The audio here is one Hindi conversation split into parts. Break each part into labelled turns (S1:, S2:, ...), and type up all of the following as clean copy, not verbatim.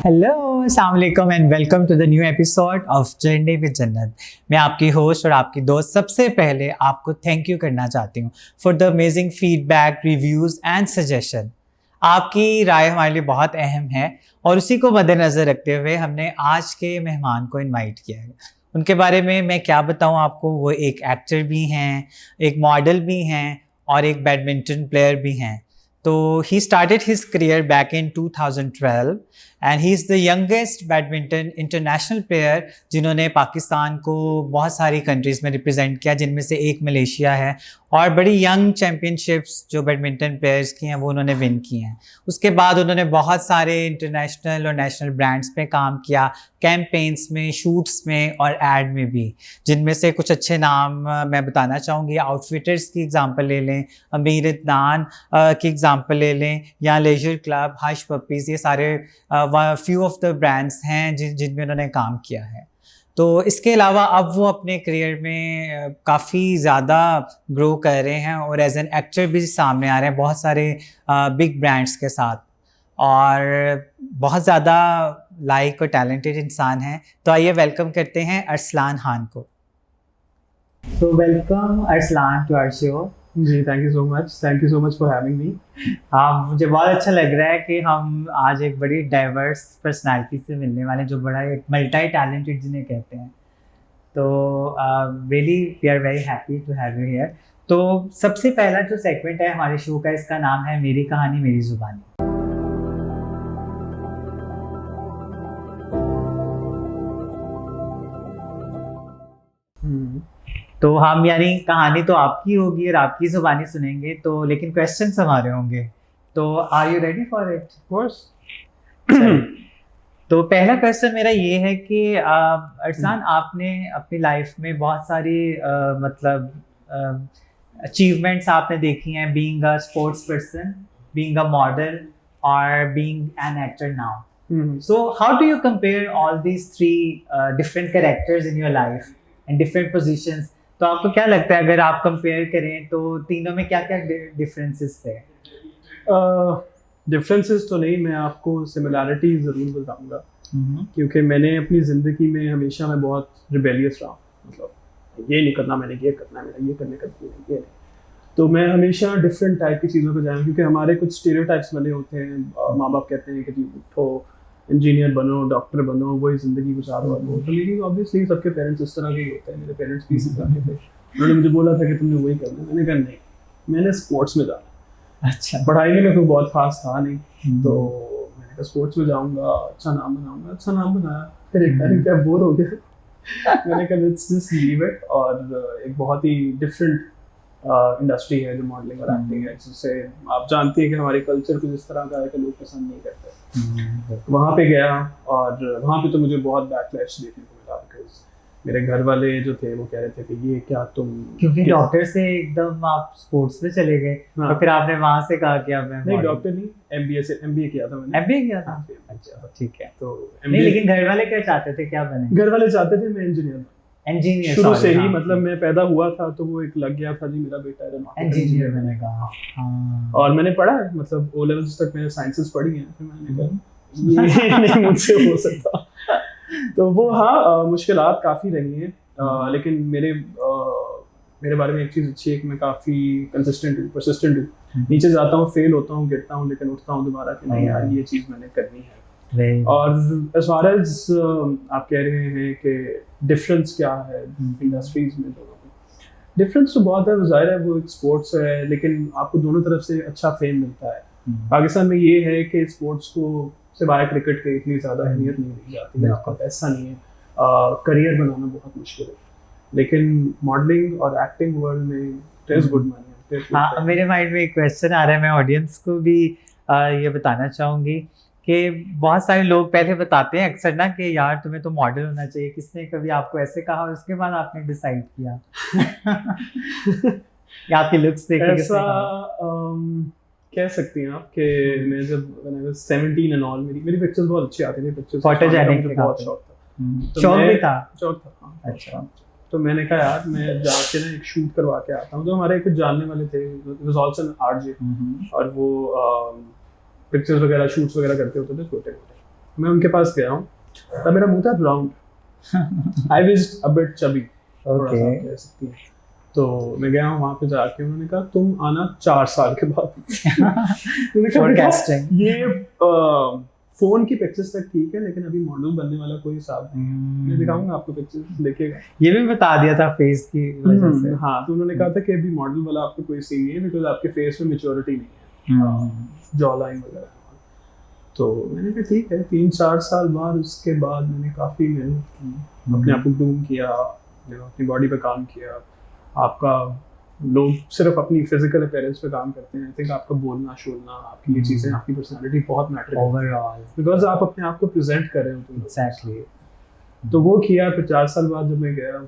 S1: हेलो, अस्सलाम वालेकुम and welcome to the new episode of journey with Jannat. मैं आपकी होस्ट और आपकी दोस्त सबसे पहले आपको थैंक यू करना चाहती हूँ for the amazing feedback, reviews and suggestion. आपकी राय हमारे लिए बहुत अहम है और उसी को मद्देनज़र रखते हुए हमने आज के मेहमान को इनवाइट किया है। उनके बारे में मैं क्या बताऊँ आपको, वो एक एक्टर भी हैं, एक मॉडल भी हैं और एक बैडमिंटन प्लेयर भी हैं। तो he started his career back in 2012 and he is the youngest badminton international player जिन्होंने पाकिस्तान को बहुत सारी कंट्रीज़ में रिप्रेजेंट किया, जिनमें से एक मलेशिया है। और बड़ी यंग चैम्पियनशिप्स जो बैडमिंटन प्लेयर्स की हैं वो उन्होंने विन की हैं। उसके बाद उन्होंने बहुत सारे इंटरनेशनल और नेशनल ब्रांड्स पे काम किया, कैंपेन्स में, शूट्स में और एड में भी, जिनमें से कुछ अच्छे नाम मैं बताना चाहूँगी। आउटफिटर्स की एग्जांपल ले लें, अमीर इदनान की एग्जांपल ले लें, या लेजर क्लब, हश पपीज़, ये सारे फ्यू ऑफ द ब्रांड्स हैं जिनमें उन्होंने काम किया है। तो इसके अलावा अब वो अपने करियर में काफ़ी ज़्यादा ग्रो कर रहे हैं और एज एन एक्टर भी सामने आ रहे हैं बहुत सारे बिग ब्रांड्स के साथ, और बहुत ज़्यादा लाइक और टैलेंटेड इंसान हैं। तो आइए वेलकम करते हैं अरसलान खान को। तो welcome Arsalan to our show.
S2: जी, thank you so much for having me.
S1: हाँ, मुझे बहुत अच्छा लग रहा है कि हम आज एक बड़ी डाइवर्स पर्सनालिटी से मिलने वाले हैं, जो बड़ा एक मल्टी टैलेंटेड जिन्हें कहते हैं। तो really we are very happy to have you here. तो सबसे पहला जो सेगमेंट है हमारे शो का, इसका नाम है मेरी कहानी मेरी जुबानी। तो हम, यानी कहानी तो आपकी होगी और आपकी जुबानी सुनेंगे, तो लेकिन क्वेश्चंस हमारे होंगे। तो are you ready for it?
S2: Of course.
S1: तो पहला क्वेश्चन मेरा ये है कि अरसलान, आपने अपनी लाइफ में बहुत सारी मतलब अचीवमेंट्स आपने देखी हैं, being a sports person, being a model और being an actor now. So how do you compare all these three different characters in your life and different positions? तो आपको क्या लगता है, अगर आप कंपेयर करें तो तीनों में क्या क्या डिफरेंसेस थे?
S2: डिफरेंसेस तो नहीं, मैं आपको सिमिलैरिटी ज़रूर बताऊंगा, क्योंकि मैंने अपनी ज़िंदगी में हमेशा मैं बहुत रिबेलियस रहा। मतलब ये नहीं करना, मैंने ये करना है, मेरा ये करने का ये नहीं। तो मैं हमेशा डिफरेंट टाइप की चीज़ों को जाऊँ, क्योंकि हमारे कुछ स्टीरियोटाइप्स बने होते हैं। माँ बाप कहते हैं कि जी उठो, इंजीनियर बनो, डॉक्टर बनो, वही ज़िंदगी गुजारो। तो मेरी ऑब्वियसली सबके पेरेंट्स इस तरह के ही होते हैं। मेरे पेरेंट्स भी इसी तरह के थे। उन्होंने मुझे बोला था कि तुमने वही करना है। मैंने कहा नहीं, मैंने स्पोर्ट्स में जाना।
S1: अच्छा।
S2: पढ़ाई में कोई बहुत खास था नहीं, तो मैंने कहा स्पोर्ट्स में जाऊँगा, अच्छा नाम बनाऊँगा। अच्छा नाम बनाया, फिर एक टाइम क्या बोर हो गया। मैंने कहा लेट्स जस्ट लीव इट। और एक बहुत ही डिफरेंट इंडस्ट्री है जो मॉडलिंग और एक्टिंग है, जिससे आप जानती हैं कि हमारे कल्चर को जिस तरह का है कि लोग पसंद नहीं करते। वहाँ पे गया और वहाँ पे तो मुझे बहुत बैकलैश देखने को मिला, बिकॉज मेरे घर वाले जो थे वो कह रहे थे कि ये क्या तुम,
S1: क्योंकि डॉक्टर से एकदम आप स्पोर्ट्स में चले गए।
S2: हाँ।
S1: तो फिर आपने वहाँ से कहा कि अब मैं
S2: नहीं, डॉक्टर नहीं, एमबीए किया था मैंने।
S1: एमबीए किया था? अच्छा, ठीक है। तो नहीं, लेकिन घर वाले क्या चाहते थे, क्या बने?
S2: घर वाले चाहते थे मैं इंजीनियर। शुरू से ही, मतलब मैं पैदा हुआ था तो वो एक लग गया था जी मेरा बेटा
S1: इंजीनियर बनेगा। हाँ।
S2: और मैंने पढ़ा है, मतलब ओ लेवल्स तक मैंने साइंसेस पढ़ी हैं। फिर मैंने कहा ये नहीं मुझसे हो सकता। तो वो हाँ, मुश्किलात काफ़ी रही हैं, लेकिन मेरे बारे में एक चीज़ अच्छी है कि मैं काफ़ी कंसिस्टेंट हूँ, परसिस्टेंट हूँ। नीचे जाता हूँ, फेल होता हूँ, गिरता हूँ, लेकिन उठता हूँ दोबारा कि नहीं यार ये चीज़ मैंने करनी है। और एज फार एज आप कह रहे हैं कि डिफरेंस क्या है इंडस्ट्रीज में, दोनों में डिफरेंस तो बहुत है। जाहिर है वो एक स्पोर्ट्स है, लेकिन आपको दोनों तरफ से अच्छा फेम मिलता है। पाकिस्तान में ये है कि स्पोर्ट्स को सिवाय क्रिकेट के इतनी ज़्यादा अहमियत नहीं दी जाती है। आपका पैसा नहीं है, करियर बनाना बहुत मुश्किल है, लेकिन मॉडलिंग और एक्टिंग वर्ल्ड में देयर इज गुड मनी।
S1: हाँ, मेरे माइंड में एक क्वेश्चन आ रहा है, मैं ऑडियंस को भी ये बताना चाहूँगी कि बहुत सारे लोग पहले बताते हैं अक्सर ना कि यार तुम्हें तो मॉडल होना चाहिए। किसने कभी आपको ऐसे कहा और उसके बाद आपने डिसाइड किया? या आपके लुक्स देख के
S2: ऐसा कह सकती हैं आप कि मैं जब when I was 17 and all, मेरी पिक्चर्स बहुत अच्छी आती थी। पिक्चर्स
S1: फोटोजेनिक
S2: मुझे बहुत शौक था।
S1: शौक भी था?
S2: शौक था, हाँ।
S1: अच्छा।
S2: तो मैंने कहा यार मैं जाके ना एक शूट करवा के आता हूँ। तो हमारे कुछ जानने वाले थे, it was also an RJ, और वो पिक्चर्स वगैरह, शूट्स वगैरह करते होते थे छोटे मोटे। मैं उनके पास गया हूँ, तब मेरा मुंह था round, I was a bit chubby, थोड़ा सा कह सकती हैं। तो मैं गया हूँ वहाँ पे जाके, उन्होंने कहा तुम आना 4 साल के बाद। मैंने कहा
S1: Forecasting.
S2: ये फोन की पिक्चर्स तक ठीक है, लेकिन अभी मॉडल बनने वाला कोई हिसाब नहीं है। मैं दिखाऊंगा आपको पिक्चर्स, देखिएगा।
S1: ये भी बता दिया था फेस की वजह से।
S2: हाँ, तो उन्होंने कहा था कि अभी मॉडल वाला आपको कोई सीन नहीं है, बिकॉज आपके फेस में मैच्योरिटी नहीं है, जॉ लाइन वगैरह। तो मैंने कहा ठीक है, 3-4 साल बाद, उसके बाद मैंने काफ़ी मेहनत की, अपने आप को ग्रूम किया, अपनी बॉडी पे काम किया। आपका लोग सिर्फ अपनी फिजिकल अपीयरेंस पे काम करते हैं, आई थिंक आपका बोलना शोलना, आपकी ये चीज़ें, आपकी पर्सनालिटी बहुत मैटर करती है
S1: ओवरऑल,
S2: बिकॉज आप अपने आप को प्रेजेंट कर रहे हो।
S1: एग्जैक्टली।
S2: तो वो किया। फिर 4 साल बाद जब मैं गया,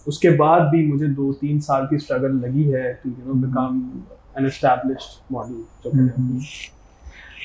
S2: उसके बाद भी मुझे 2-3 साल की स्ट्रगल लगी है to become an established model जो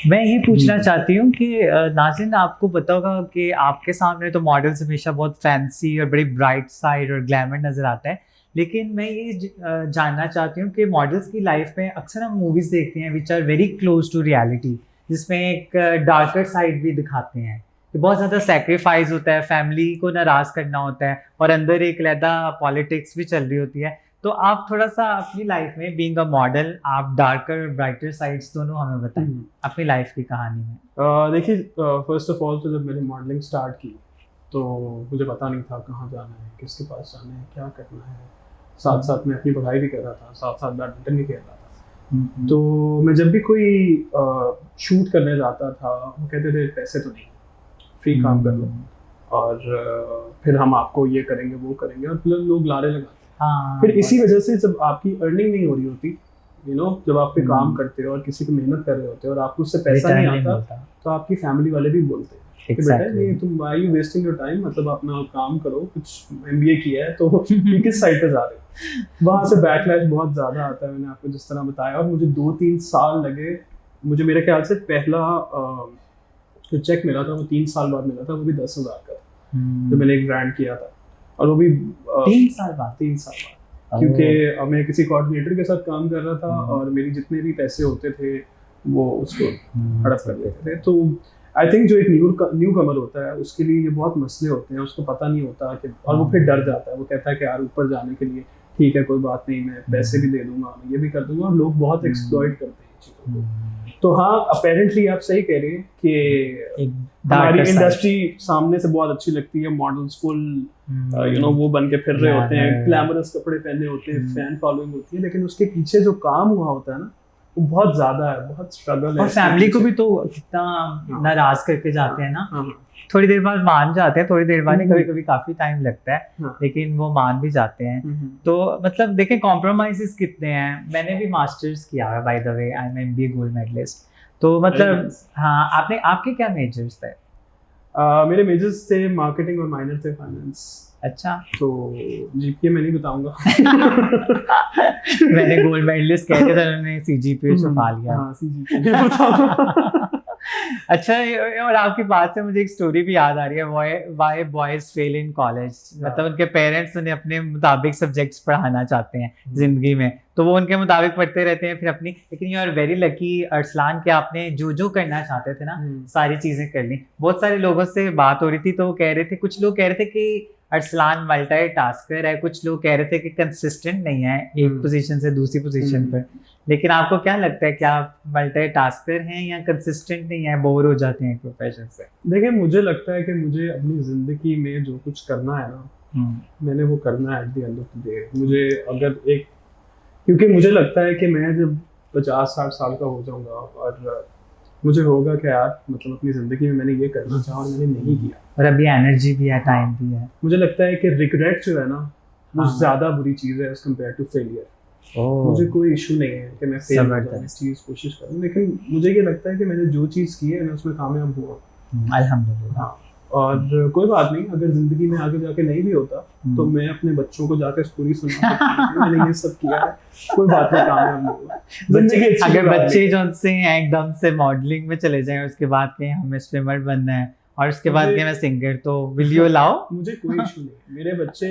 S1: मैं ये पूछना चाहती हूँ कि नाज़िन, आपको पता होगा कि आपके सामने तो मॉडल्स हमेशा बहुत फैंसी और बड़ी ब्राइट साइड और ग्लैमर नज़र आता है, लेकिन मैं ये जानना चाहती हूँ कि मॉडल्स की लाइफ में अक्सर हम मूवीज़ देखते हैं which are very close to reality, जिसमें एक डार्कर साइड भी दिखाते हैं कि बहुत ज़्यादा सेक्रीफाइस होता है, फैमिली को नाराज़ करना होता है और अंदर एक अलहदा पॉलिटिक्स भी चल रही होती है। तो आप थोड़ा सा अपनी लाइफ में बीइंग अ मॉडल, आप डार्कर और ब्राइटर साइड्स दोनों हमें बताएं अपनी लाइफ की कहानी में।
S2: देखिए, फर्स्ट ऑफ ऑल तो जब मैंने मॉडलिंग स्टार्ट की तो मुझे पता नहीं था कहाँ जाना है, किसके पास जाना है, क्या करना है। साथ साथ मैं अपनी पढ़ाई भी कर रहा था, साथ साथ बैडमिंटन भी खेल रहा था। तो मैं जब भी कोई शूट करने जाता था, वो कहते थे पैसे तो नहीं, फ्री काम कर लो, और फिर हम आपको ये करेंगे वो करेंगे, और लोग लारे लगाते। फिर इसी वजह से जब आपकी अर्निंग नहीं हो रही होती, जब आप पे काम करते हो और किसी को मेहनत कर रहे होते हो और आपको उससे पैसा नहीं आता, तो आपकी फैमिली वाले भी बोलते हैं कि बेटा ये तुम why you wasting your time, मतलब अपना काम करो, कुछ एमबीए किया है तो किस साइड पे जा रहे हो। वहाँ से बैकलैश बहुत ज़्यादा आता है, मैंने आपको जिस तरह बताया। और मुझे 2-3 साल लगे। मुझे मेरे ख्याल से पहला जो चेक मिला था वो 3 साल बाद मिला था, वो भी 10,000 का, जो मैंने एक ब्रांड किया था, और वो भी
S1: 3 साल बाद।
S2: क्योंकि मैं किसी कोऑर्डिनेटर के साथ काम कर रहा था और मेरी जितने भी पैसे होते थे वो उसको हड़प कर लेते थे। तो आई थिंक जो एक न्यू कमर होता है उसके लिए ये बहुत मसले होते हैं, उसको पता नहीं होता कि, और वो फिर डर जाता है, वो कहता है कि यार ऊपर जाने के लिए ठीक है, कोई बात नहीं, मैं पैसे भी दे दूंगा, मैं ये भी कर दूंगा, और लोग बहुत एक्सप्लॉइट करते हैं चीज़ों को। तो हाँ, अपेरेंटली आप सही कह रहे हैं कि हमारी इंडस्ट्री सामने से बहुत अच्छी लगती है, मॉडल्स फुल वो बन के फिर रहे होते हैं, ग्लैमरस कपड़े पहने होते हैं, फैन फॉलोइंग होती है, लेकिन उसके पीछे जो काम हुआ होता है ना, वो बहुत ज्यादा है, बहुत स्ट्रगल है।
S1: और फैमिली को भी तो कितना नाराज करके जाते हैं ना, थोड़ी देर बाद मान जाते हैं, थोड़ी देर बाद नहीं, कभी कभी काफी टाइम लगता है, लेकिन वो मान भी जाते हैं। तो मतलब देखें कॉम्प्रोमाइजेस कितने हैं। मैंने भी मास्टर्स किया है, by the way I am MBA gold medallist. तो मतलब हाँ, आपके क्या मेजर्स थे?
S2: मेरे मेजर्स थे मार्केटिंग और माइनर थे फाइनेंस।
S1: अच्छा,
S2: तो जीपीए मैं नहीं बताऊंगा।
S1: मैंने गोल्ड मेडलिस्ट कह दिया था, उन्होंने सीजीपीए छुपा लिया।
S2: हाँ, सीजीपीए बताऊंगा।
S1: अच्छा, और आपकी बात से मुझे एक स्टोरी भी याद आ रही है, why boys fail in college. मतलब उनके पेरेंट्स उन्हें अपने मुताबिक सब्जेक्ट्स पढ़ाना चाहते हैं जिंदगी में, तो वो उनके मुताबिक पढ़ते रहते हैं फिर अपनी। लेकिन you are very lucky Arsalan कि आपने जो करना चाहते थे ना, सारी चीजें कर ली। बहुत सारे लोगों से बात हो रही थी तो वो कह रहे थे, कुछ लोग कह रहे थे कि अरसलान मल्टीटास्कर है, कुछ लोग कह रहे थे कि कंसिस्टेंट नहीं है एक पोजीशन से दूसरी पोजीशन पर। लेकिन आपको क्या लगता है, क्या आप मल्टीटास्कर हैं या कंसिस्टेंट नहीं है, बोर हो जाते हैं प्रोफेशन से?
S2: देखिए, मुझे लगता है कि मुझे अपनी जिंदगी में जो कुछ करना है ना, मैंने वो करना है at the end of the day. मुझे अगर क्योंकि मुझे लगता है कि मैं जब 50-60 साल का हो जाऊंगा और मुझे होगा कि यार मतलब अपनी ज़िंदगी में मैंने ये करना चाहा और मैंने नहीं किया,
S1: और अभी एनर्जी भी है, टाइम भी है।
S2: मुझे लगता है कि रिग्रेट जो है ना, वो ज़्यादा बुरी चीज़ है एज कम्पेयर टू फेलियर। मुझे कोई इशू नहीं है कि मैं फेल हो जाऊँ, चीज़ कोशिश करूँ, लेकिन मुझे ये लगता है कि मैंने जो चीज़ की है मैं उसमें कामयाब हुआ,
S1: अल्हम्दुलिल्लाह।
S2: हाँ, और कोई बात नहीं, अगर ज़िंदगी में आगे जाके नहीं भी होता तो मैं अपने बच्चों को जाकर स्टोरी सुना सकता हूँ मैंने ये सब किया है, कोई बात नहीं, कामयाब नहीं हुआ।
S1: अगर बच्चे जो से हैं एकदम से मॉडलिंग में चले जाएं, उसके बाद कहीं हमें स्विमर बनना है और उसके बाद
S2: मुझे-
S1: के मैं सिंगर, तो विल यू अलाउ?
S2: मुझे कोई इशू नहीं, मेरे बच्चे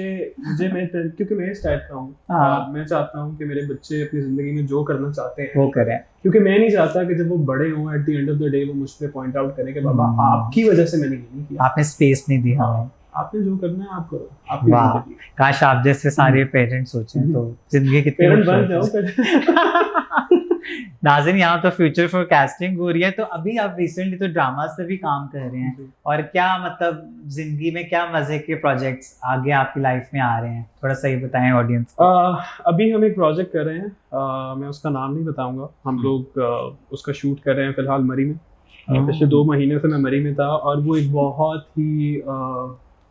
S2: मैं क्योंकि मैं इस टाइप का हूँ,
S1: हाँ।
S2: और मैं चाहता हूँ कि मेरे बच्चे अपनी जिंदगी में जो करना चाहते हैं
S1: वो करें।
S2: क्योंकि मैं नहीं चाहता कि जब वो बड़े हों at the end of the day वो मुझ पे पॉइंट आउट करें कि बाबा आपकी वजह से मैंने ये नहीं किया।
S1: आपने स्पेस नहीं दी हमें।
S2: आपने जो करना है आप करो, आपकी
S1: वाह,
S2: जिंदगी।
S1: काश आप जैसे सारे पेरेंट्स सोचें तो जिंदगी कितनी
S2: पेरेंट बन
S1: खूबसूरत
S2: जाओ
S1: है। नाज़रीन, यहाँ तो फ्यूचर फॉर कास्टिंग हो रही है, तो अभी आप रिसेंटली तो ड्रामा से भी काम कर रहे हैं, और क्या मतलब जिंदगी में क्या मजे के प्रोजेक्ट्स आगे आपकी लाइफ में आ रहे हैं, थोड़ा सही बताएं ऑडियंस को।
S2: अभी हम एक प्रोजेक्ट कर रहे हैं, मैं उसका नाम नहीं बताऊंगा। हम लोग उसका शूट कर रहे हैं फिलहाल मरी में। पिछले 2 महीने से मैं मरी में था, और वो एक बहुत ही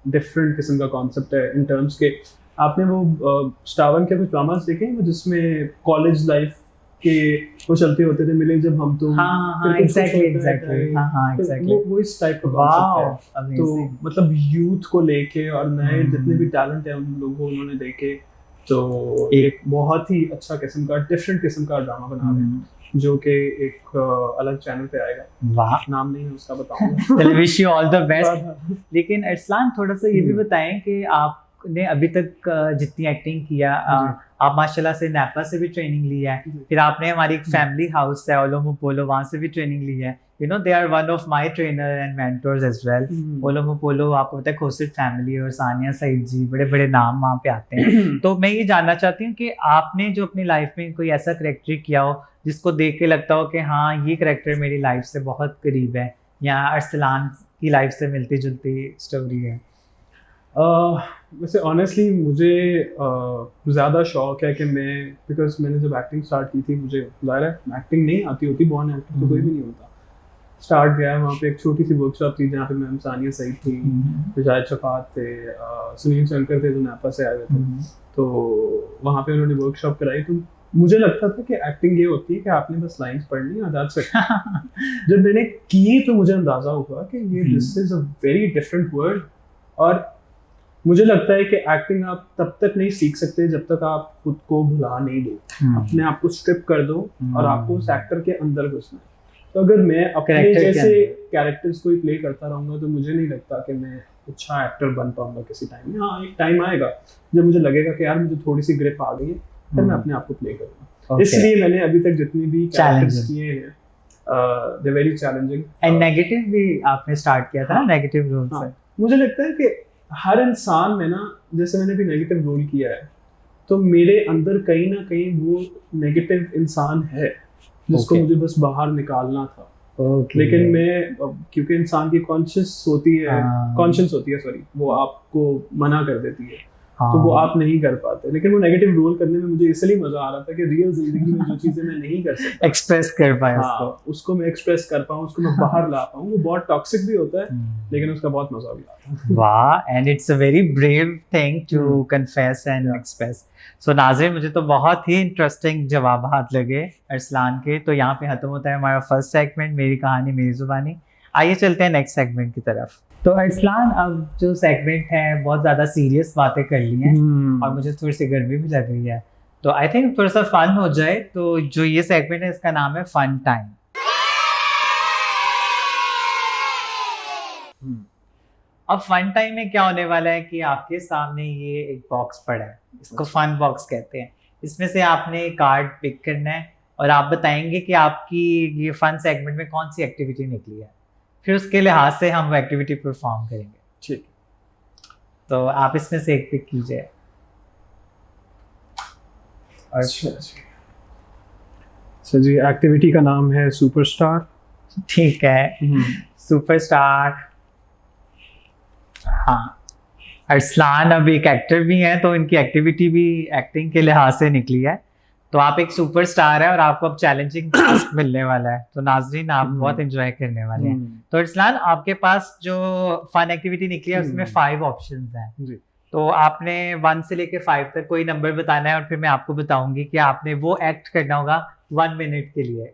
S2: डिफरेंट किस्म का कॉन्सेप्ट है इन टर्म्स के। आपने वो स्टावन के कुछ ड्रामास देखे हैं जिसमें कॉलेज लाइफ के वो चलते होते थे, मिले जब हम तुम।
S1: हाँ, एग्जैक्टली
S2: वो इस टाइप का कॉन्सेप्ट है। तो मतलब यूथ को लेके और नए जितने भी टैलेंट है उन लोगों को उन्होंने देखे, तो एक बहुत ही अच्छा किस्म का डिफरेंट किस्म का ड्रामा बना रहे हैं, जो कि एक अलग चैनल पे आएगा।
S1: वाह,
S2: नाम नहीं है उसका, बताऊंगा।
S1: चलो, wish you all the best. लेकिन अरसलान, थोड़ा सा ये भी बताएं कि आपने अभी तक जितनी एक्टिंग किया, आप माशाल्लाह से नैपा से भी ट्रेनिंग ली है, फिर आपने हमारी एक फैमिली हाउस है ओलोमो पोलो, वहाँ से भी ट्रेनिंग ली है। You know, they are one of my trainer and mentors as well. ओलोमो पोलो, आपको पता है, खोसित फैमिली और सानिया सईद जी, बड़े बड़े नाम वहाँ पे आते हैं। तो मैं ये जानना चाहती हूँ कि आपने जो अपनी लाइफ में कोई ऐसा करेक्टर किया हो जिसको देख के लगता हो कि हाँ, ये करेक्टर मेरी लाइफ से बहुत करीब है, या अरसलान की लाइफ से मिलती जुलती स्टोरी है।
S2: वैसे ऑनेस्टली मुझे ज़्यादा शौक है कि बिकॉज मैंने जब एक्टिंग स्टार्ट की थी, मुझे ज़ाहिर है एक्टिंग नहीं आती होती, बॉर्न एक्टर तो कोई भी नहीं होता। स्टार्ट गया वहाँ पे, एक छोटी सी वर्कशॉप थी जहाँ पे मैम सानिया सईद थी, विजायत शफात थे, सुनील शंकर थे जो नापा से आए हुए थे। तो वहाँ पे उन्होंने वर्कशॉप कराई, तो मुझे लगता था कि एक्टिंग ये होती है कि आपने बस लाइंस पढ़नी और दैट्स इट। जब मैंने की तो मुझे अंदाजा हुआ कि ये this is a very different world, और मुझे लगता है कि एक्टिंग आप तब तक नहीं सीख सकते जब तक आप खुद को भुला नहीं दो, अपने आप को स्ट्रिप कर दो और आपको उस एक्टर के अंदर घुसना है। तो अगर मैं अपने जैसे कैरेक्टर्स को ही प्ले करता रहूंगा तो मुझे नहीं लगता कि मैं अच्छा एक्टर बन पाऊंगा किसी टाइम में। हाँ, एक टाइम आएगा जब मुझे लगेगा कि यार मुझे थोड़ी सी ग्रिप आ गई है, फिर मैं अपने आप को प्ले करूंगा। इसलिए मैंने अभी तक जितनी भी कैरेक्टर्स किए हैं, they very challenging.
S1: And negative भी आपने स्टार्ट किया था ना, नेगेटिव रोल से।
S2: मुझे लगता है कि हर इंसान में ना, जैसे मैंने भी नेगेटिव रोल किया है, तो मेरे अंदर कहीं ना कहीं वो नेगेटिव इंसान है जिसको मुझे बस बाहर निकालना था। लेकिन मैं, क्योंकि इंसान की कॉन्शियस होती है, कॉन्शियस होती है, सॉरी, वो आपको मना कर देती है, तो वो आप नहीं कर पाते। लेकिन वो नेगेटिव रोल करने में मुझे इसलिए मजा आ रहा था कि रियल जिंदगी में जो चीजें मैं नहीं कर सकता,
S1: एक्सप्रेस कर पाया,
S2: उसको मैं एक्सप्रेस कर पाऊँ, उसको मैं बाहर ला पाऊँ। वो बहुत टॉक्सिक भी होता है, लेकिन उसका बहुत मजा भी आता है।
S1: वाह, and it's a very brave thing to confess and express. So नाज़रीन, मुझे तो बहुत ही इंटरेस्टिंग जवाबात लगे अरसलान के। तो यहाँ पे खत्म होता है हमारा फर्स्ट सेगमेंट, मेरी कहानी मेरी जुबानी। आइए चलते हैं नेक्स्ट सेगमेंट की तरफ। तो अरसलान, अब जो सेगमेंट है, बहुत ज़्यादा सीरियस बातें कर ली हैं और मुझे थोड़ी सी गर्मी भी लग रही है, तो आई थिंक थोड़ा सा फन हो जाए। तो जो ये सेगमेंट है, इसका नाम है फन टाइम। अब फन टाइम में क्या होने वाला है कि आपके सामने ये एक बॉक्स पड़ा है, इसको फन बॉक्स कहते हैं। इसमें से आपने कार्ड पिक करना है और आप बताएंगे कि आपकी ये फन सेगमेंट में कौन सी एक्टिविटी निकली है, फिर उसके लिहाज से हम वो एक्टिविटी परफॉर्म करेंगे।
S2: ठीक,
S1: तो आप इसमें से एक पिक कीजिए।
S2: अच्छा जी, एक्टिविटी का नाम है सुपरस्टार।
S1: ठीक है, सुपरस्टार। हाँ, अरसलान अब एक एक्टर भी हैं, तो इनकी एक्टिविटी भी एक्टिंग के लिहाज से निकली है। तो आप एक सुपरस्टार है और आपको अब चैलेंजिंग टास्क मिलने वाला है, तो नाज़रीन आप बहुत एंजॉय करने वाले हैं। तो अरसलान, आपके पास जो फन एक्टिविटी निकली है उसमें 5 ऑप्शंस हैं। तो आपने 1 से लेके 5 तक कोई नंबर बताना है और फिर मैं आपको बताऊंगी कि आपने वो एक्ट करना होगा 1 मिनट के लिए।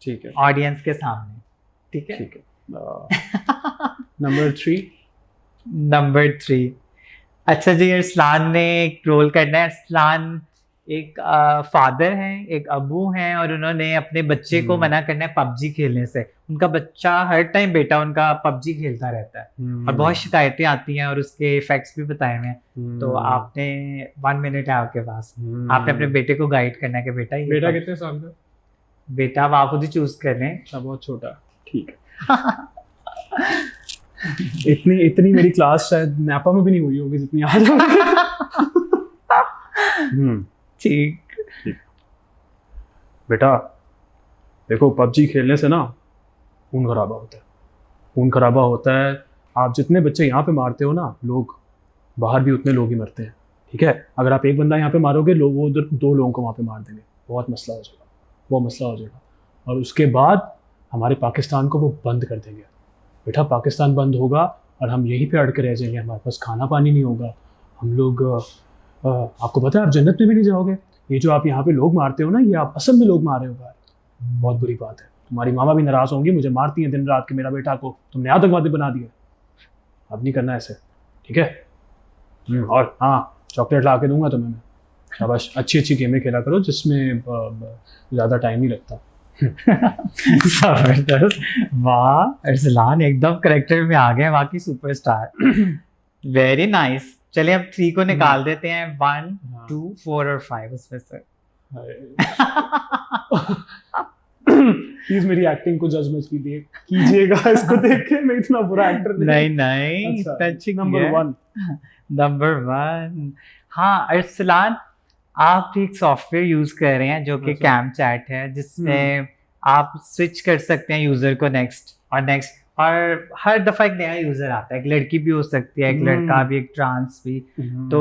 S2: ठीक है,
S1: ऑडियंस के सामने। ठीक है,
S2: ठीक है। नंबर 3।
S1: अच्छा जी, अरसलान ने एक रोल करना है। अरसलान एक फादर हैं, एक अबू हैं, और उन्होंने अपने बच्चे को मना करना है पबजी खेलने से। उनका बच्चा हर टाइम बेटा उनका पबजी खेलता रहता है और बहुत शिकायतें आती हैं और उसके इफेक्ट्स भी बताए हुए हैं। तो आपने 1 मिनट है आपके पास, आपने अपने बेटे को गाइड करना है कि बेटा ये
S2: बेटा कितने साल का?
S1: बेटा अब आप खुद ही चूज कर लें।
S2: अच्छा, बहुत छोटा, ठीक है। इतनी मेरी क्लास शायद नेपा में भी नहीं हुई होगी जितनी आज
S1: ठीक।
S2: बेटा देखो, पबजी खेलने से ना खून खराबा होता है, खून खराबा होता है। आप जितने बच्चे यहाँ पे मारते हो ना लोग, बाहर भी उतने लोग ही मरते हैं, ठीक है? अगर आप एक बंदा यहाँ पे मारोगे, लोग वो उधर 2 लोगों को वहाँ पे मार देंगे, बहुत मसला हो जाएगा, बहुत मसला हो जाएगा। और उसके बाद हमारे पाकिस्तान को वो बंद कर देंगे। बेटा पाकिस्तान बंद होगा और हम यहीं पे अड़के रह जाएंगे, हमारे पास खाना पानी नहीं होगा। हम लोग आपको पता है आप जन्नत में भी नहीं जाओगे। ये जो आप यहाँ पे लोग मारते हो ना, ये आप असल में लोग मार रहे हो बाहर, बहुत बुरी बात है। तुम्हारी मामा भी नाराज़ होंगी, मुझे मारती हैं दिन रात के मेरा बेटा को तुमने आतंकवादी बना दिया। अब नहीं करना ऐसे, ठीक है? और हाँ, चॉकलेट ला के दूंगा तुम्हें मैं। शाबाश, अच्छी गेमें खेला करो जिसमें ज़्यादा टाइम नहीं लगता।
S1: जबरदस्त, वाह अरसलान एकदम करेक्टर में आ गए, बाकी सुपरस्टार। Very nice. चलिए अब 3 को निकाल देते हैं, 1 2 4 और 5 उसमें से।
S2: प्लीज मेरी एक्टिंग को जज मत कीजिएगा इसको देख के, मैं इतना बुरा एक्टर
S1: नहीं। नंबर 1। हाँ अरसलान, आप एक सॉफ्टवेयर यूज कर रहे हैं जो कि कैम चैट है, जिसमें आप स्विच कर सकते हैं यूजर को नेक्स्ट, और हर दफा एक नया यूजर आता है। एक लड़की भी हो सकती है, एक लड़का भी, एक ट्रांस भी। तो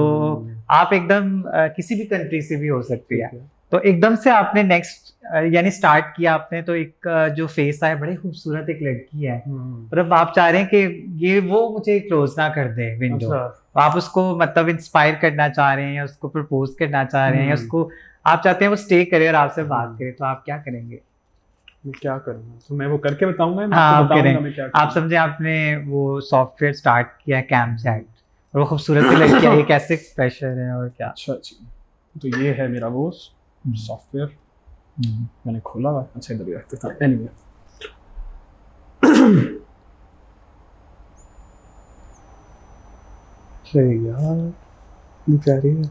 S1: आप एकदम किसी भी कंट्री से भी हो सकती है। तो एकदम से आपने नेक्स्ट यानी स्टार्ट किया आपने, तो एक जो फेस आया, बड़ी खूबसूरत एक लड़की है, और अब आप चाह रहे हैं कि ये वो मुझे क्लोज ना कर दे विंडो। तो आप उसको मतलब इंस्पायर करना चाह रहे हैं, या उसको प्रपोज करना चाह रहे हैं, या उसको आप चाहते हैं वो स्टे करे और आपसे बात करे, तो आप क्या करेंगे?
S2: मैं क्या करूँगा? तो मैं वो करके बताऊंगा।
S1: हाँ, आप करें। आप समझे, आपने वो सॉफ्टवेयर स्टार्ट किया कैम चैट, और वो खूबसूरत सी लड़की है, ये कैसे प्रेशर है और क्या?
S2: अच्छा, तो ये है मेरा वो सॉफ्टवेयर, मैंने खोला हुआ। अच्छा, इधर ही रखते था। एनीवे, यार बेचारी है।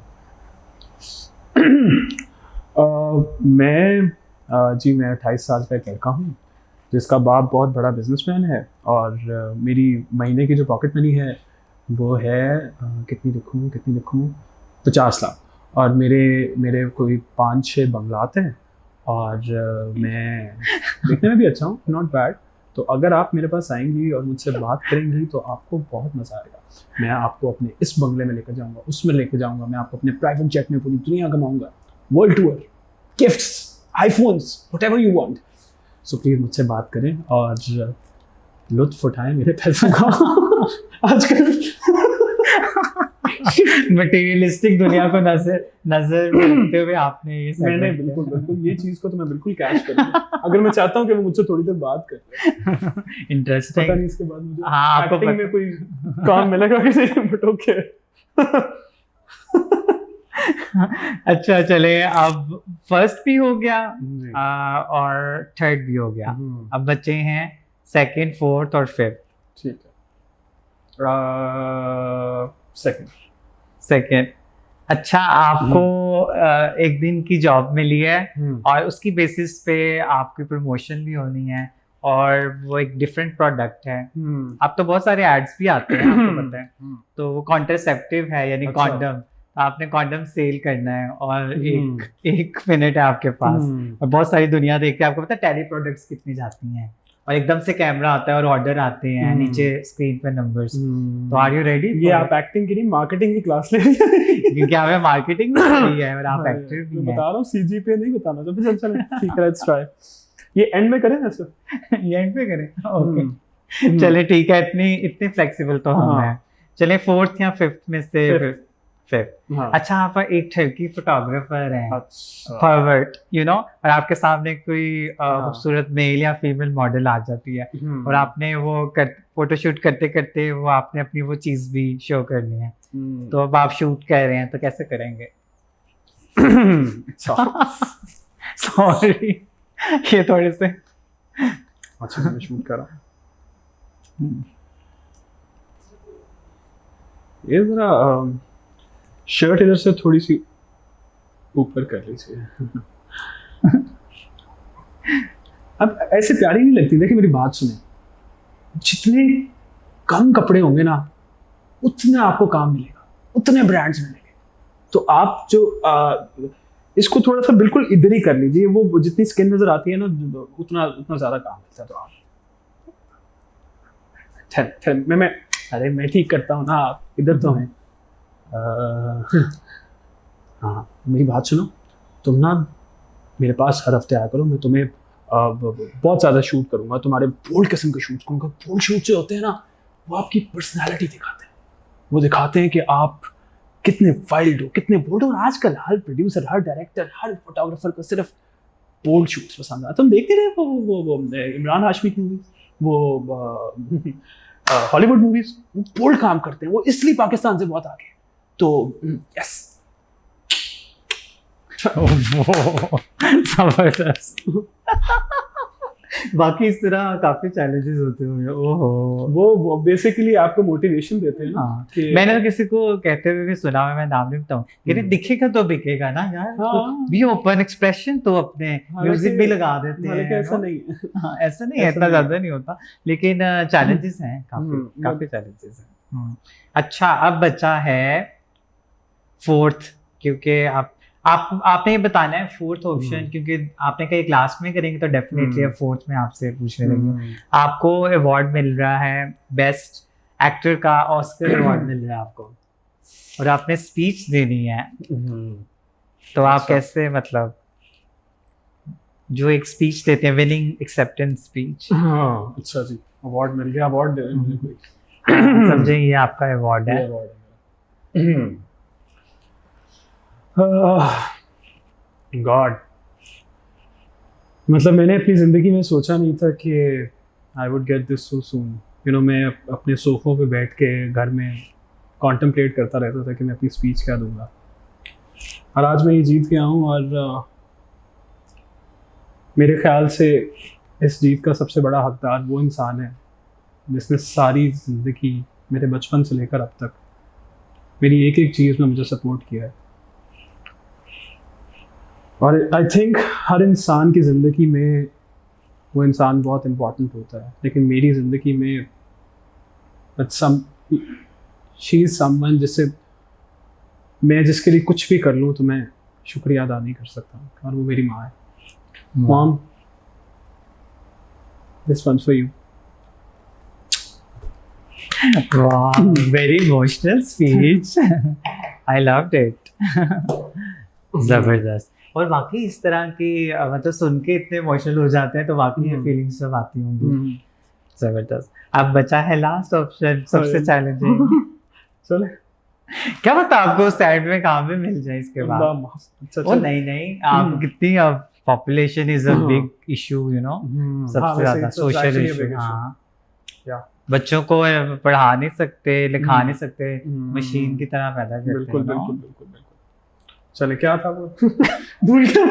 S2: मैं 28 साल का एक लड़का हूँ जिसका बाप बहुत बड़ा बिजनेसमैन है, और मेरी महीने की जो पॉकेट मनी है वो है कितनी लिखूँ 50 लाख। और मेरे कोई 5-6 बंगलात हैं, और मैं देखने में भी अच्छा हूँ, नॉट बैड। तो अगर आप मेरे पास आएंगी और मुझसे बात करेंगी तो आपको बहुत मज़ा आएगा। मैं आपको अपने इस बंगले में लेकर जाऊँगा, उसमें लेकर जाऊँगा, मैं आपको अपने प्राइवेट जेट में पूरी दुनिया घुमाऊँगा, world tour, gifts, iPhones, whatever you want. So please मुझसे बात करें और लुत्फ उठाएं मेरे पैसों का। आजकल
S1: मटेरियलिस्टिक दुनिया को नजर में रखते हुए आपने ये
S2: मैंने बिल्कुल ये चीज को तो मैं बिल्कुल कैच करूंगा। अगर मैं चाहता हूँ कि वो मुझसे थोड़ी देर बात करे।
S1: इंटरेस्टिंग।
S2: पता नहीं इसके बाद मुझे
S1: आपको
S2: एक्टिंग में कोई काम मिलेगा कि नहीं, बट ओके।
S1: अच्छा, चले अब फर्स्ट भी हो गया और थर्ड भी हो गया, अब बचे हैं सेकंड, फोर्थ और फिफ्थ।
S2: ठीक है,
S1: सेकंड। अच्छा, आपको एक दिन की जॉब मिली है और उसकी बेसिस पे आपकी प्रमोशन भी होनी है, और वो एक डिफरेंट प्रोडक्ट है। अब तो बहुत सारे एड्स भी आते हैं, आपको पता है। तो वो कॉन्ट्रासेप्टिव है, यानी कॉन्डम। आपने कॉन्डम सेल करना है, और एक मिनट है आपके पास, और बहुत सारी दुनिया देखते हैं। आपको पता है टेली प्रोडक्ट्स कितनी जाती हैं, और एकदम से कैमरा आता है और ऑर्डर आते हैं, नीचे स्क्रीन पे नंबर्स। तो आर यू रेडी?
S2: ये आप एक्टिंग की नहीं, मार्केटिंग की क्लास ले रही है।
S1: क्योंकि हमें मार्केटिंग भी करी है और आप एक्टर भी हैं।
S2: बता रहा हूँ, सीजीपीए नहीं बताना। तो चल ठीक है, लेट्स ट्राई। ये एंड में करें ऐसे?
S1: ये एंड में करें, ओके। चले ठीक है, इतने फ्लेक्सिबल तो हम हैं। चले फोर्थ या फिफ्थ में से फिफ्थ। अच्छा, आप एक ठरकी फोटोग्राफर हैं, फॉरवर्ड और आपके सामने कोई खूबसूरत मेल या फीमेल मॉडल आ जाती है, और आपने वो फोटोशूट करते करते वो आपने अपनी वो चीज भी शो करनी है। तो अब आप शूट कर रहे हैं, तो कैसे करेंगे? सॉरी, ये थोड़े से
S2: अच्छा मैं शूट कर रहा हूँ। ये जरा शर्ट इधर से थोड़ी सी ऊपर कर लीजिए। अब ऐसे प्यारी नहीं लगती। देखिए मेरी बात सुने, जितने कम कपड़े होंगे ना उतने आपको काम मिलेगा, उतने ब्रांड्स मिलेंगे। तो आप जो इसको थोड़ा सा बिल्कुल इधर ही कर लीजिए, वो जितनी स्किन नजर आती है ना उतना उतना ज्यादा काम मिलता है। तो आप मैं अरे मैं ठीक करता हूँ ना, आप इधर तो हैं। हाँ मेरी बात सुनो, तुम ना मेरे पास हर हफ्ते आया करो, मैं तुम्हें बहुत ज़्यादा शूट करूँगा, तुम्हारे बोल्ड किस्म के शूट करूँगा। बोल्ड शूट जो होते हैं ना वो आपकी पर्सनैलिटी दिखाते हैं, वो दिखाते हैं कि आप कितने वाइल्ड हो, कितने बोल्ड हो। और आजकल हर प्रोड्यूसर, हर डायरेक्टर, हर फोटोग्राफर को सिर्फ बोल्ड शूट्स पसंद आता। तुम देखते रहे वो इमरान हाशमी की मूवीज, वो हॉलीवुड मूवीज, वो बोल्ड काम करते हैं, वो इसलिए पाकिस्तान से बहुत आगे। तो यस
S1: जबरदस्त। बाकी इस तरह काफी चैलेंजेस होते होंगे। ओहो,
S2: वो बेसिकली आपको मोटिवेशन देते हैं ना।
S1: हाँ, मैंने तो किसी को कहते हुए भी सुना है, मैं नाम नहीं बताऊं, कि दिखेगा तो बिकेगा ना यार।
S2: हाँ।
S1: भी ओपन एक्सप्रेशन तो अपने म्यूजिक भी लगा देते हैं।
S2: ऐसा नहीं है।
S1: हाँ, ऐसा नहीं है, इतना ज्यादा नहीं होता, लेकिन चैलेंजेस हैं, काफी चैलेंजेस हैं। अच्छा, अब बचा है फोर्थ, क्योंकि आपने ये बताना है फोर्थ ऑप्शन, क्योंकि आपने कहीं क्लास में करेंगे तो डेफिनेटली फोर्थ में आपसे पूछने लगे। आपको अवार्ड मिल रहा है बेस्ट एक्टर का, ऑस्कर अवार्ड मिल रहा है आपको, और आपने स्पीच देनी है। तो आप कैसे, मतलब जो एक स्पीच देते हैं, विनिंग एक्सेप्टेंस स्पीच।
S2: हाँ अच्छा जी, अवार्ड मिल गया, अवार्ड दे मुझे कोई।
S1: समझे, ये आपका अवार्ड है।
S2: गॉड, मतलब मैंने अपनी ज़िंदगी में सोचा नहीं था कि I would get this so soon. You know, मैं अपने सोफ़ों पे बैठ के घर में कॉन्टम्पलेट करता रहता था कि मैं अपनी स्पीच क्या दूंगा, और आज मैं ये जीत गया हूँ। और मेरे ख्याल से इस जीत का सबसे बड़ा हकदार वो इंसान है जिसने सारी ज़िंदगी, मेरे बचपन से लेकर अब तक, मेरी एक एक चीज़ में मुझे सपोर्ट किया है। और आई थिंक हर इंसान की ज़िंदगी में वो इंसान बहुत इम्पोर्टेंट होता है, लेकिन मेरी ज़िंदगी में शी इज़ समवन जिससे मैं, जिसके लिए कुछ भी कर लूँ तो मैं शुक्रिया अदा नहीं कर सकता, और वो मेरी माँ है। Mom, this ones for you.
S1: Wow, very emotional speech. I loved it. जबरदस्त। और बाकी इस तरह की मतलब सुन के इतने इमोशनल हो जाते हैं, तो बाकी ये फीलिंग्स सब आती होंगी। जबरदस्त। अब बचा है लास्ट ऑप्शन, सबसे चैलेंजिंग।
S2: चले,
S1: क्या पता आपको साइड में काम भी मिल जाए इसके बाद। ओ नहीं, आप कितनी, अब population is a big issue, you know, सबसे ज्यादा सोशल इशू। हाँ, बच्चों को पढ़ा नहीं सकते, लिखा नहीं सकते, मशीन की तरह पैदा करते हैं।
S2: बिल्कुल। चले, क्या था वो?
S1: भूल गया।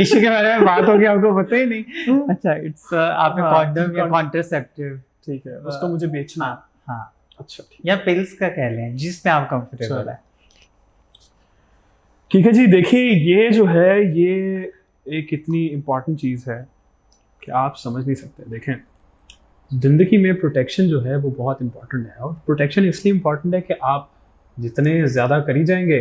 S1: इशू के बारे में बात होगी, आपको पता ही नहीं। अच्छा, इट्स आपने कॉन्डम या कॉन्ट्रासेप्टिव,
S2: ठीक है, उसको मुझे बेचना।
S1: हाँ
S2: अच्छा, ठीक,
S1: या पिल्स का कह लें, जिसमें आप कंफर्टेबल है।
S2: ठीक है जी। देखिए, ये जो है ये एक इतनी इम्पॉर्टेंट चीज़ है कि आप समझ नहीं सकते। देखें, ज़िंदगी में प्रोटेक्शन जो है वो बहुत इम्पॉर्टेंट है, और प्रोटेक्शन इसलिए इम्पॉर्टेंट है कि आप जितने ज़्यादा करी जाएंगे,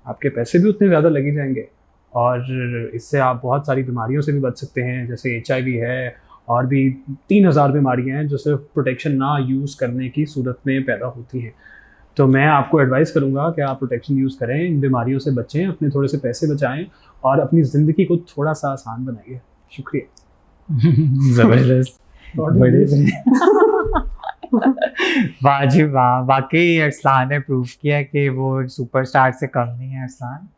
S2: आपके पैसे भी उतने ज़्यादा लगे जाएंगे, और इससे आप बहुत सारी बीमारियों से भी बच सकते हैं, जैसे HIV है, और भी 3000 बीमारियाँ हैं जो सिर्फ प्रोटेक्शन ना यूज़ करने की सूरत में पैदा होती हैं। तो मैं आपको एडवाइस करूँगा कि आप प्रोटेक्शन यूज़ करें, इन बीमारियों से बचें, अपने थोड़े से पैसे बचाएं, और अपनी ज़िंदगी को थोड़ा सा आसान बनाइए। शुक्रिया।
S1: जबरदस्त। वाह जी वाह, वाकई अरसलान ने प्रूव किया कि वो सुपरस्टार से कम नहीं है अरसलान,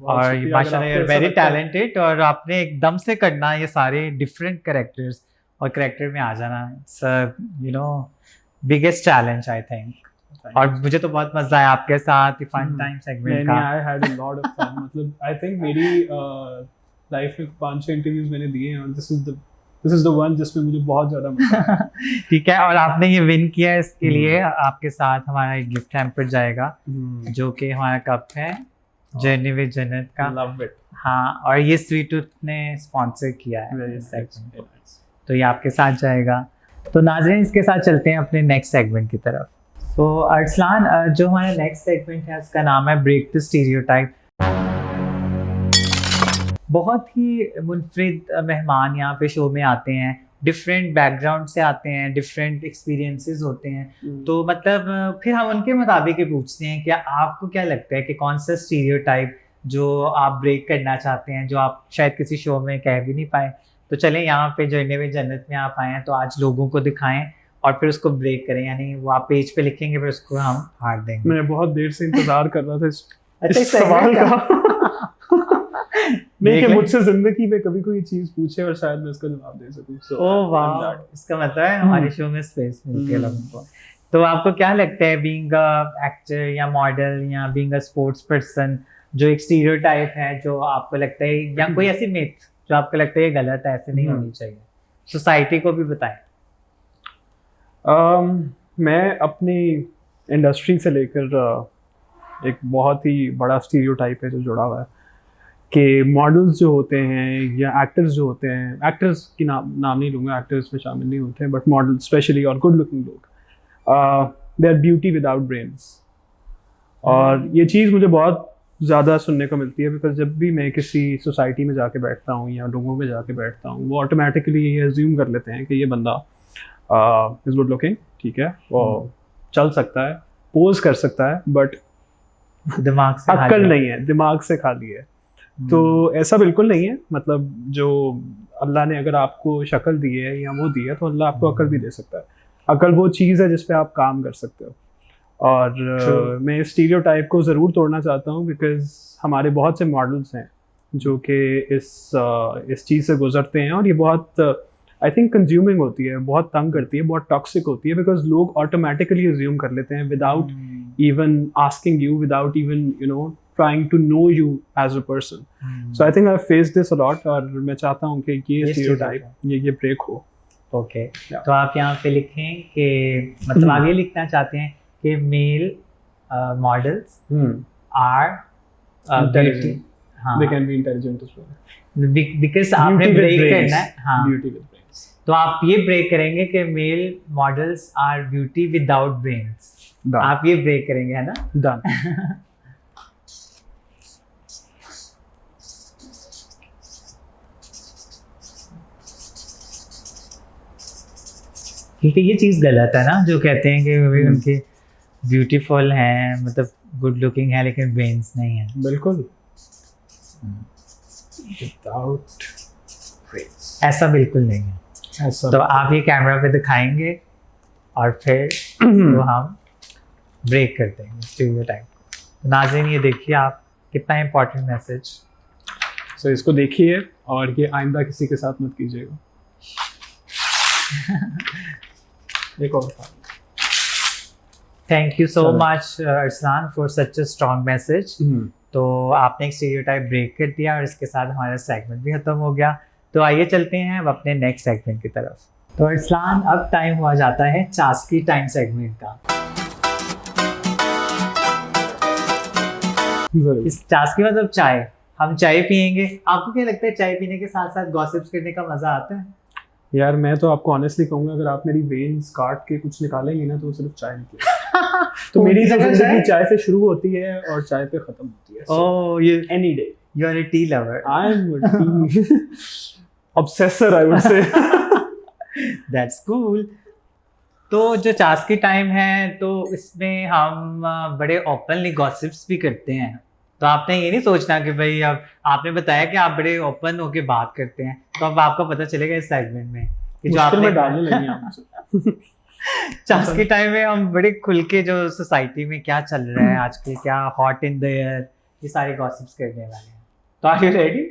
S1: और माशाल्लाह वेरी टैलेंटेड, और आपने एकदम से करना ये सारे डिफरेंट कैरेक्टर्स और कैरेक्टर में आ जाना, it's you know biggest challenge I think. और मुझे तो बहुत मजा आया आपके साथ फन टाइम सेगमेंट का।
S2: I had a lot of fun. मतलब आई थिंक मेरी लाइफ में 5-6 इंटरव्यूज मैंने दिए हैं और दिस इज द वन जिसमें मुझे बहुत ज्यादा मजा आया।
S1: ठीक है, और आपने ये विन किया है, इसके लिए आपके साथ हमारा एक गिफ्ट हैम्पर जाएगा जो कि हमारा कप है जर्नी विद जन्नत का।
S2: Love it.
S1: हाँ, और ये स्वीट टूथ ने स्पॉन्सर किया है इस सेगमेंट को, तो ये आपके साथ जाएगा। तो नाज़रीन, इसके साथ चलते हैं अपने नेक्स्ट सेगमेंट की तरफ। तो अरसलान, जो हमारा नेक्स्ट सेगमेंट है उसका नाम है ब्रेक द स्टीरियोटाइप। बहुत ही मुनफरिद मेहमान यहाँ पे शो में आते हैं, डिफरेंट बैकग्राउंड से आते हैं, डिफरेंट एक्सपीरियंसेस होते हैं। तो मतलब फिर हम उनके मुताबिक ही पूछते हैं कि आपको क्या लगता है कि कौन सा स्टीरियोटाइप जो आप ब्रेक करना चाहते हैं, जो आप शायद किसी शो में कह भी नहीं पाए। तो चलें, यहाँ पे जर्नी विद जन्नत में आप आए हैं तो आज लोगों को दिखाएं और फिर उसको ब्रेक करें, यानी वो आप पेज पे लिखेंगे फिर उसको हम हार देंगे।
S2: मैं बहुत देर से इंतजार कर रहा था
S1: अच्छा,
S2: इस सवाल का। नहीं कि मुझसे जिंदगी में कभी कोई चीज पूछे और शायद मैं उसका जवाब दे सकूं।
S1: ओह वाह, इसका मतलब है हमारे शो में स्पेस मिलती है लोगों को। तो आपको क्या लगता है, बीइंग अ एक्टर या मॉडल या बीइंग अ स्पोर्ट्स पर्सन, जो एक स्टीरियोटाइप है जो आपको लगता है, या कोई ऐसी मिथ जो आपको लगता है ये गलत है, ऐसे नहीं होनी चाहिए, सोसाइटी को भी बताएं।
S2: मैं अपनी इंडस्ट्री से लेकर एक बहुत ही बड़ा स्टीरियोटाइप है जो जुड़ा हुआ है कि मॉडल्स जो होते हैं या एक्टर्स जो होते हैं, एक्टर्स की नाम नहीं लूँगा, एक्टर्स में शामिल नहीं होते हैं, बट मॉडल्स स्पेशली और गुड लुकिंग लोग, they are beauty without brains. और ये चीज़ मुझे बहुत ज़्यादा सुनने को मिलती है, बिकॉज जब भी मैं किसी सोसाइटी में जाके बैठता हूँ या लोगों में जाके बैठता हूँ, वो ऑटोमेटिकली ये अज्यूम कर लेते हैं कि ये बंदा इज़ गुड लुकिंग, ठीक है, वो चल सकता है, पोज कर सकता है, बट
S1: दिमाग से
S2: अक्ल नहीं है, दिमाग से खाली है। तो ऐसा बिल्कुल नहीं है। मतलब जो अल्लाह ने अगर आपको शक्ल दी है या वो दी है, तो अल्लाह आपको अक्ल भी दे सकता है। अक्ल वो चीज़ है जिस पे आप काम कर सकते हो। और मैं स्टीरियोटाइप को ज़रूर तोड़ना चाहता हूँ, बिकॉज हमारे बहुत से मॉडल्स हैं जो कि इस चीज़ से गुजरते हैं, और ये बहुत आई थिंक कंज्यूमिंग होती है, बहुत तंग करती है, बहुत टॉक्सिक होती है, बिकॉज लोग ऑटोमेटिकली अज्यूम कर लेते हैं without even asking you, without even trying to know you as a person. So I think I've faced this a lot, और मैं चाहता हूँ कि ये stereotype ये ब्रेक हो।
S1: ओके, तो आप यहाँ पे लिखें कि मतलब आप ये लिखना चाहते हैं कि male models are
S2: intelligent, they can be intelligent as well,
S1: because आपने ब्रेक करना है। हाँ,
S2: beauty with brains।
S1: तो आप ये ब्रेक करेंगे कि male models are beauty without brains. आप ये ब्रेक करेंगे, है ना?
S2: डन।
S1: क्योंकि ये चीज़ गलत है ना, जो कहते हैं कि उनके ब्यूटीफुल हैं, मतलब गुड लुकिंग है, लेकिन ब्रेन्स नहीं है।
S2: बिल्कुल, विदाउट ब्रेन्स ऐसा
S1: बिल्कुल नहीं है।
S2: ऐसा
S1: तो आप ये कैमरा पे दिखाएंगे और फिर तो हम ब्रेक करते हैं स्टीरियोटाइप को। नाज़रीन, ये देखिए आप, कितना इम्पोर्टेंट मैसेज।
S2: सो इसको देखिए और ये आइंदा किसी के साथ मत कीजिएगा। एक और
S1: thank you so much Arsalan for such a strong message. तो आपने एक स्टीरियोटाइप ब्रेक कर दिया और इसके साथ हमारा सेगमेंट भी खत्म हो गया। तो आइए चलते हैं अब अपने नेक्स्ट सेगमेंट की तरफ। तो अरसलान, अब टाइम हुआ जाता है चास्की टाइम सेगमेंट का। इस चास्की मतलब चाय, हम चाय पियेंगे। आपको क्या लगता है, चाय पीने के साथ साथ गॉसिप्स करने का मजा आता है?
S2: यार मैं तो आपको ऑनेस्टली कहूंगा, अगर आप मेरी वेन्स काट के कुछ निकालेंगे ना तो सिर्फ चाय निकलेगी। तो मेरी जिंदगी चाय से शुरू होती है और चाय पे खत्म होती है।
S1: Oh, yeah
S2: any day.
S1: You are a tea lover.
S2: I am a tea obsessor, I would say.
S1: That's cool. तो जो चास्की टाइम है, तो इसमें हम बड़े ओपनली गॉसिप्स भी करते हैं। तो आपने ये नहीं सोचना कि भाई, अब आपने बताया कि आप बड़े ओपन होके बात करते हैं, तो अब आपको पता चलेगा इस सेगमेंट में कि जो आपने
S2: डालने लगी आपसे।
S1: चास्की टाइम में हम बड़े खुल के जो सोसाइटी में क्या चल रहा है आजकल, क्या हॉट इन द एयर, ये सारे गॉसिप्स करने वाले हैं। तो आर यू रेडी?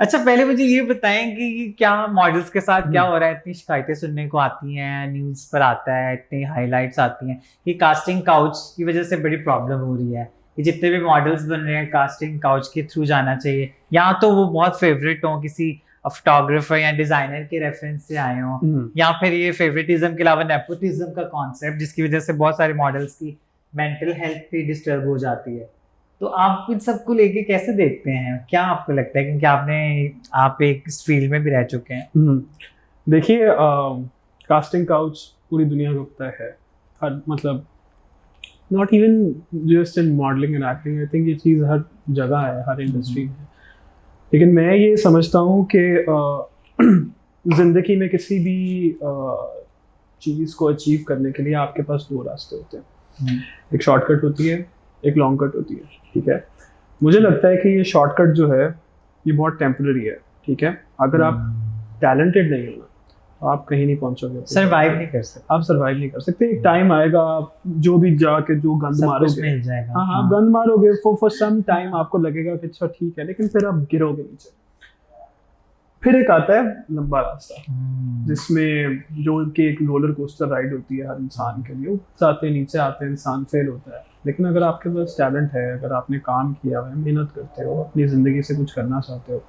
S1: अच्छा, पहले मुझे ये बताएं कि क्या मॉडल्स के साथ क्या हो रहा है? इतनी शिकायतें सुनने को आती हैं, न्यूज़ पर आता है, इतनी हाइलाइट्स आती हैं कि कास्टिंग काउच की वजह से बड़ी प्रॉब्लम हो रही है कि जितने भी मॉडल्स बन रहे हैं कास्टिंग काउच के थ्रू जाना चाहिए, या तो वो बहुत फेवरेट हो किसी फोटोग्राफर या डिजाइनर के रेफरेंस से आए हों, या फिर ये फेवरेटिज्म के अलावा नेपोटिज्म का कॉन्सेप्ट जिसकी वजह से बहुत सारे मॉडल्स की मेंटल हेल्थ भी डिस्टर्ब हो जाती है। तो आप इन सबको लेके कैसे देखते हैं? क्या आपको लगता है, क्योंकि आप एक इस फील्ड में भी रह चुके हैं?
S2: देखिए, कास्टिंग काउच पूरी दुनिया को पता है, हर मतलब not even just in modelling and acting, I think ये चीज़ हर जगह है, हर इंडस्ट्री में। लेकिन मैं ये समझता हूँ कि ज़िंदगी में किसी भी चीज़ को अचीव करने के लिए आपके पास दो रास्ते होते हैं। एक शॉर्टकट होती है, एक लॉन्ग कट होती है, ठीक है। मुझे लगता है कि ये शॉर्टकट जो है ये बहुत टेम्पररी है, ठीक है। अगर आप टैलेंटेड नहीं हो ना तो आप कहीं नहीं पहुंचोगे,
S1: सर्वाइव नहीं कर सकते,
S2: आप सर्वाइव नहीं कर सकते। एक टाइम आएगा, आप जो भी जाके जो गंद मारोगे
S1: मिल जाएगा।
S2: हाँ, गंद मारोगे फॉर सम टाइम, आपको लगेगा कि अच्छा ठीक है, लेकिन फिर आप गिरोगे नीचे। फिर एक आता है लंबा रास्ता, जिसमें जो कि एक रोलर कोस्टर राइड होती है हर इंसान के लिए। ऊपर आते नीचे आते हैं, इंसान फेल होता है। लेकिन अगर आपके पास टैलेंट है, अगर आपने काम किया है, मेहनत करते हो, अपनी ज़िंदगी से कुछ करना चाहते हो,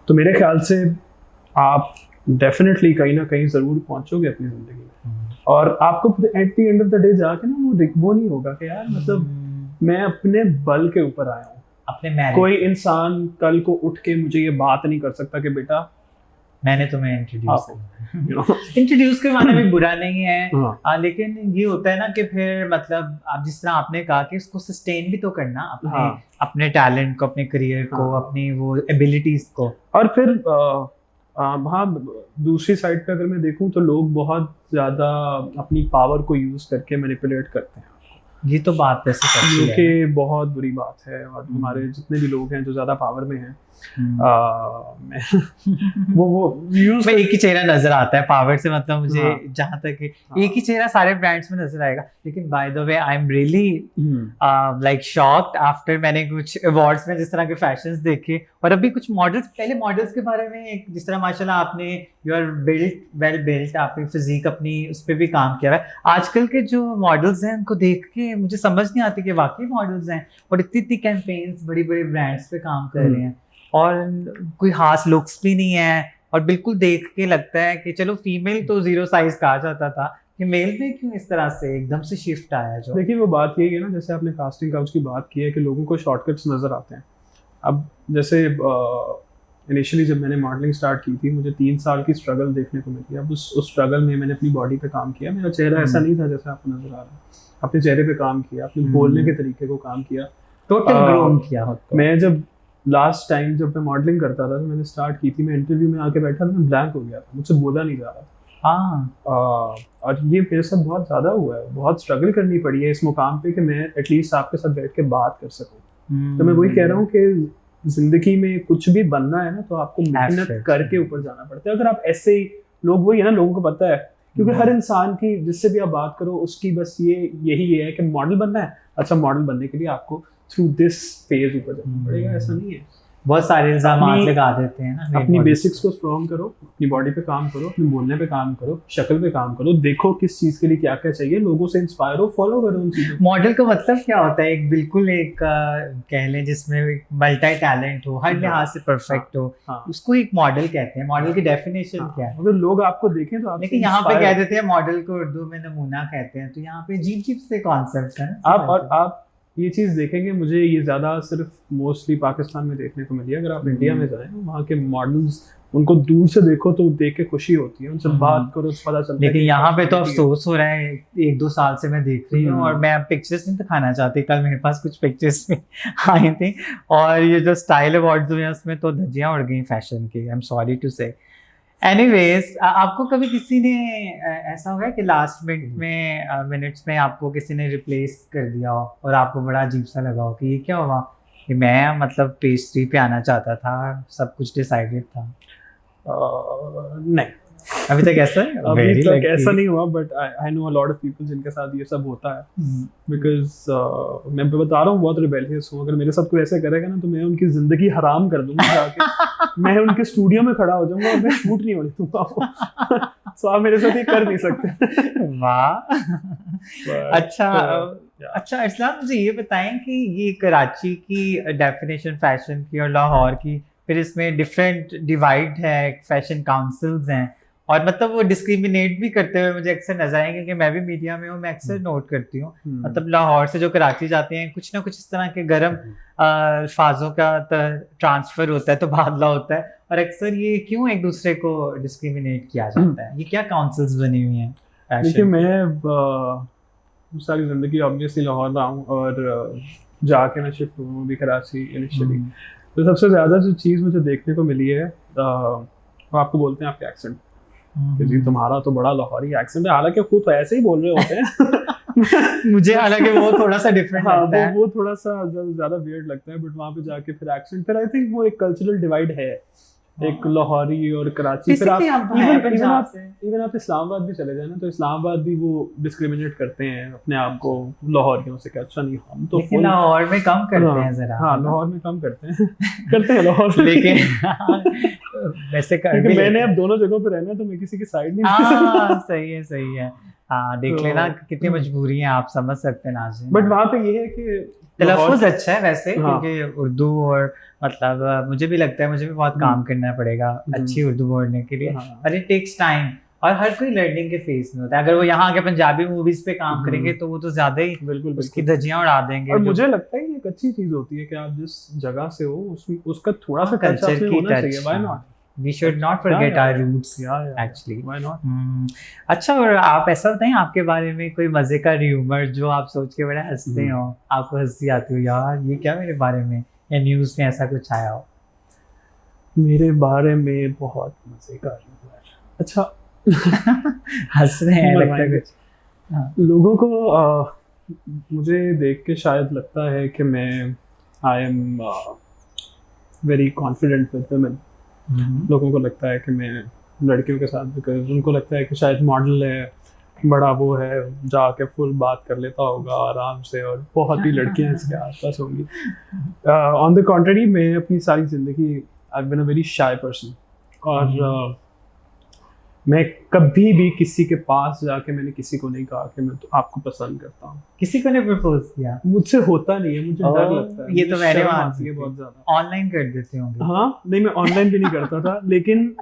S2: तो मेरे ख्याल से आप डेफिनेटली कहीं ना कहीं ज़रूर पहुंचोगे अपनी ज़िंदगी में। और आपको at the end of the day जाके ना वो नहीं होगा कि यार मतलब मैं अपने बल के ऊपर आया हूँ, अपने मेरिट। कोई इंसान कल को उठ के मुझे ये बात नहीं कर सकता कि बेटा
S1: मैंने तुम्हें इंट्रोड्यूस करवाना भी बुरा नहीं है, लेकिन ये होता है ना कि फिर मतलब आप जिस तरह आपने कहा कि उसको सस्टेन भी तो करना अपने टैलेंट को, अपने करियर को, अपनी वो एबिलिटीज को।
S2: और फिर वहाँ दूसरी साइड पे अगर मैं देखूं तो लोग बहुत ज़्यादा अपनी पावर को यूज़ करके मैनिपुलेट करते हैं।
S1: ये तो बात वैसे सच्ची है,
S2: ये बहुत बुरी बात है। और हमारे जितने भी लोग हैं जो ज़्यादा पावर में हैं, वो यूज
S1: में एक ही चेहरा नजर आता है पावर से, मतलब मुझे जहां तक एक ही चेहरा सारे ब्रांड्स में नजर आएगा। लेकिन bye the way I am really like shocked after मैंने कुछ अवार्ड्स में जिस तरह के फैशंस देखे, और अभी कुछ मॉडल्स, पहले मॉडल्स के बारे में एक जिस तरह माशाल्लाह आपने you are built well built, आपने फिजिक अपनी उस पर भी काम किया है। आजकल के जो मॉडल्स हैं उनको देख के मुझे समझ नहीं आती कि वाकई मॉडल्स हैं, और इतनी इतनी कैंपेन्स बड़ी बड़ी ब्रांड्स पे काम कर रहे हैं, और कोई खास लुक्स भी नहीं है, और बिल्कुल देख के लगता है कि चलो फीमेल तो 0 साइज कहा जाता था, कि मेल में क्यों इस तरह से एकदम से शिफ्ट आया? जो
S2: देखिए वो बात यही है ना, जैसे आपने कास्टिंग काउच की बात की है कि लोगों को शॉर्टकट्स नजर आते हैं। अब जैसे इनिशियली जब मैंने मॉडलिंग स्टार्ट की थी, मुझे 3 साल की स्ट्रगल देखने को मिली। अब उस स्ट्रगल में मैंने अपनी बॉडी पे काम किया। मेरा चेहरा ऐसा नहीं था जैसे आपको नजर आ रहा है। अपने चेहरे पे काम किया, अपने बोलने के तरीके को काम किया,
S1: टोटल ग्रोम किया।
S2: मैं जब लास्ट टाइम जब मैं मॉडलिंग करता था, तो मैंने स्टार्ट की थी, मैं इंटरव्यू में आके बैठा था, मैं ब्लैंक हो गया था, मुझसे बोला नहीं जा रहा। और ये मेरे साथ बहुत ज़्यादा हुआ है, बहुत स्ट्रगल करनी पड़ी है इस मुकाम पे कि मैं एटलीस्ट आपके साथ बैठ के बात कर सकूं। तो मैं वही कह रहा हूँ कि जिंदगी में कुछ भी बनना है ना, तो आपको मेहनत करके ऊपर जाना पड़ता है। अगर आप ऐसे ही, लोग वही है ना, लोगों को पता है, क्योंकि हर इंसान की जिससे भी आप बात करो उसकी बस यही है कि मॉडल बनना है। अच्छा, मॉडल बनने के लिए आपको थ्रू दिस फेज ऊपर जाना पड़ेगा, ऐसा नहीं है।
S1: बहुत सारे इल्जाम लगा देते हैं ना।
S2: अपनी बेसिक्स को स्ट्रॉन्ग करो, अपनी बॉडी पे काम करो, अपने बोलने पे काम करो, शक्ल पे काम करो, देखो किस चीज के लिए क्या क्या चाहिए, लोगों से इंस्पायर हो, फॉलो करो उन चीजों।
S1: मॉडल का मतलब क्या होता है? एक बिल्कुल एक कह लें जिसमें मल्टी टैलेंट हो, हर लिहाज से परफेक्ट हो, उसको एक मॉडल कहते हैं। मॉडल की डेफिनेशन क्या है?
S2: अगर लोग आपको देखें तो आप,
S1: लेकिन यहाँ पे कह देते हैं मॉडल को उर्दू में नमूना कहते हैं, तो यहाँ पे अजीब से कॉन्सेप्ट है।
S2: आप ये चीज़ देखेंगे, मुझे ये ज़्यादा सिर्फ मोस्टली पाकिस्तान में देखने को मिली है। अगर आप इंडिया में जाएं, वहाँ के मॉडल्स, उनको दूर से देखो तो देख के खुशी होती है, उनसे बात करो तो पता चलता है।
S1: लेकिन यहाँ पे तो अफसोस हो रहा है, 1-2 साल से मैं देख रही हूँ, और मैं अब पिक्चर्स नहीं दिखाना चाहती, कल मेरे पास कुछ पिक्चर्स में आई थी, और ये जो स्टाइल अवार्ड्स हुए उसमें तो धज्जियाँ उड़ गई फैशन की। आई एम सॉरी टू से। एनीवेज, आपको कभी किसी ने ऐसा हुआ है कि लास्ट मिनट्स में आपको किसी ने रिप्लेस कर दिया हो और आपको बड़ा अजीब सा लगा हो कि ये क्या हुआ, कि मैं मतलब पेज 3 पे आना चाहता था, सब कुछ डिसाइडेड था?
S2: नहीं,
S1: अभी तक ऐसा है?
S2: अभी
S1: Very
S2: तक
S1: lucky.
S2: ऐसा नहीं हुआ, but I know a lot of people जिनके साथ ये सब होता है, बिकॉज मैं बता रहा हूँ बहुत रिबेलियस हूँ। अगर मेरे साथ कोई ऐसे करेगा ना तो मैं उनकी जिंदगी हराम कर दूंगा जाके। मैं उनके स्टूडियो में खड़ा हो जाऊंगा और मैं शूट नहीं होने दूंगा। सो आप मेरे साथ ये कर नहीं सकते।
S1: वाह। अच्छा
S2: yeah.
S1: अच्छा इस्लाम, मुझे ये बताएं कि ये कराची की डेफिनेशन फैशन की और लाहौर की, फिर इसमें डिफरेंट डिवाइड है, फैशन काउंसिल्स हैं, और मतलब वो डिस्क्रिमिनेट भी करते हुए मुझे अक्सर नजर आएंगे कि मैं भी मीडिया में हूँ, मैं अक्सर नोट करती हूँ। मतलब लाहौर से जो कराची जाते हैं कुछ ना कुछ इस तरह के गर्म अल्फाजों का ट्रांसफर होता है, तबादला होता है, और अक्सर ये क्यों एक दूसरे को डिस्क्रिमिनेट किया जाता है? ये क्या काउंसिल्स बनी हुई हैं?
S2: देखिए मैं सारी ज़िंदगी ऑब्वियसली लाहौर रहा हूँ, और जाके मैं शिफ्ट हुआ हूँ अभी कराची इनिशियली। तो सबसे ज़्यादा जो चीज़ मुझे देखने को मिली है वो आपको बोलते हैं आपके एक्सेंट, क्योंकि तुम्हारा तो बड़ा लाहौरी एक्सेंट है, हालांकि खुद तो ऐसे ही बोल रहे होते हैं।
S1: मुझे हालांकि वो थोड़ा सा डिफरेंट
S2: हाँ,
S1: लगता है।
S2: वो थोड़ा सा ज़्यादा वियर्ड लगता है, बट वहाँ पे जाके फिर एक्सेंट, फिर आई थिंक वो एक कल्चरल डिवाइड है, एक लाहौरी और कराची। फिर आप इवन आप इस्लामाबाद भी चले जाए ना, तो इस्लामाबाद भी वो डिस्क्रिमिनेट करते हैं अपने आप को लाहौरियों से, कि अच्छा नहीं हम तो
S1: लाहौर में कम करते हैं जरा।
S2: हाँ, लाहौर में कम करते हैं लाहौर,
S1: लेकिन वैसे
S2: क्योंकि मैंने अब दोनों जगहों पे रहना है तो मैं किसी की साइड नहीं।
S1: हाँ सही है। हाँ देख लेना कितनी मजबूरी है, आप समझ सकते हैं नाज़रीन।
S2: बट वहाँ पे ये है कि
S1: तलफ़ुज़ अच्छा है वैसे, क्योंकि उर्दू, और मतलब मुझे भी लगता है मुझे भी बहुत काम करना पड़ेगा अच्छी उर्दू बोलने के लिए, और इट टेक्स टाइम, और हर कोई लर्निंग के फेज में होता है। अगर वो यहाँ आके पंजाबी मूवीज पे काम करेंगे तो वो तो ज्यादा ही बिल्कुल उसकी धज्जियां उड़ा देंगे।
S2: और मुझे लगता है ये एक अच्छी चीज होती है कि आप जिस जगह से हो उसका थोड़ा सा कल्चर की होना चाहिए। Why not?
S1: We should not forget our roots, actually.
S2: Why not?
S1: अच्छा, और आप ऐसा बताएं आपके बारे में कोई मजे का र्यूमर जो आप सोच के बड़ा हंसते हो, आपको हंसी आती हो, यार ये क्या मेरे बारे में, या न्यूज़ में ऐसा कुछ आया हो?
S2: मेरे बारे में बहुत मजे का र्यूमर। अच्छा
S1: हंस रहे हैं लगता है कुछ।
S2: हाँ। लोगों को मुझे देख के शायद लगता है कि मैं I am very confident with women. लोगों को लगता है कि मैं लड़कियों के साथ, बिकॉज उनको लगता है कि शायद मॉडल है, बड़ा वो है, जाके फुल बात कर लेता होगा आराम से, और बहुत ही लड़कियां इसके आसपास होंगी। ऑन द कॉन्ट्ररी, मैं अपनी सारी जिंदगी I have been a very shy person, और मैं कभी भी किसी के पास जाके मैंने किसी को नहीं कहा कि मैं तो आपको पसंद करता हूँ।
S1: किसी को ने प्रपोज किया?
S2: मुझसे होता नहीं है, मुझे डर लगता है।
S1: ये तो मैंने आती
S2: है बहुत ज्यादा।
S1: ऑनलाइन कर देते होंगे।
S2: हाँ नहीं, मैं ऑनलाइन भी नहीं करता था, लेकिन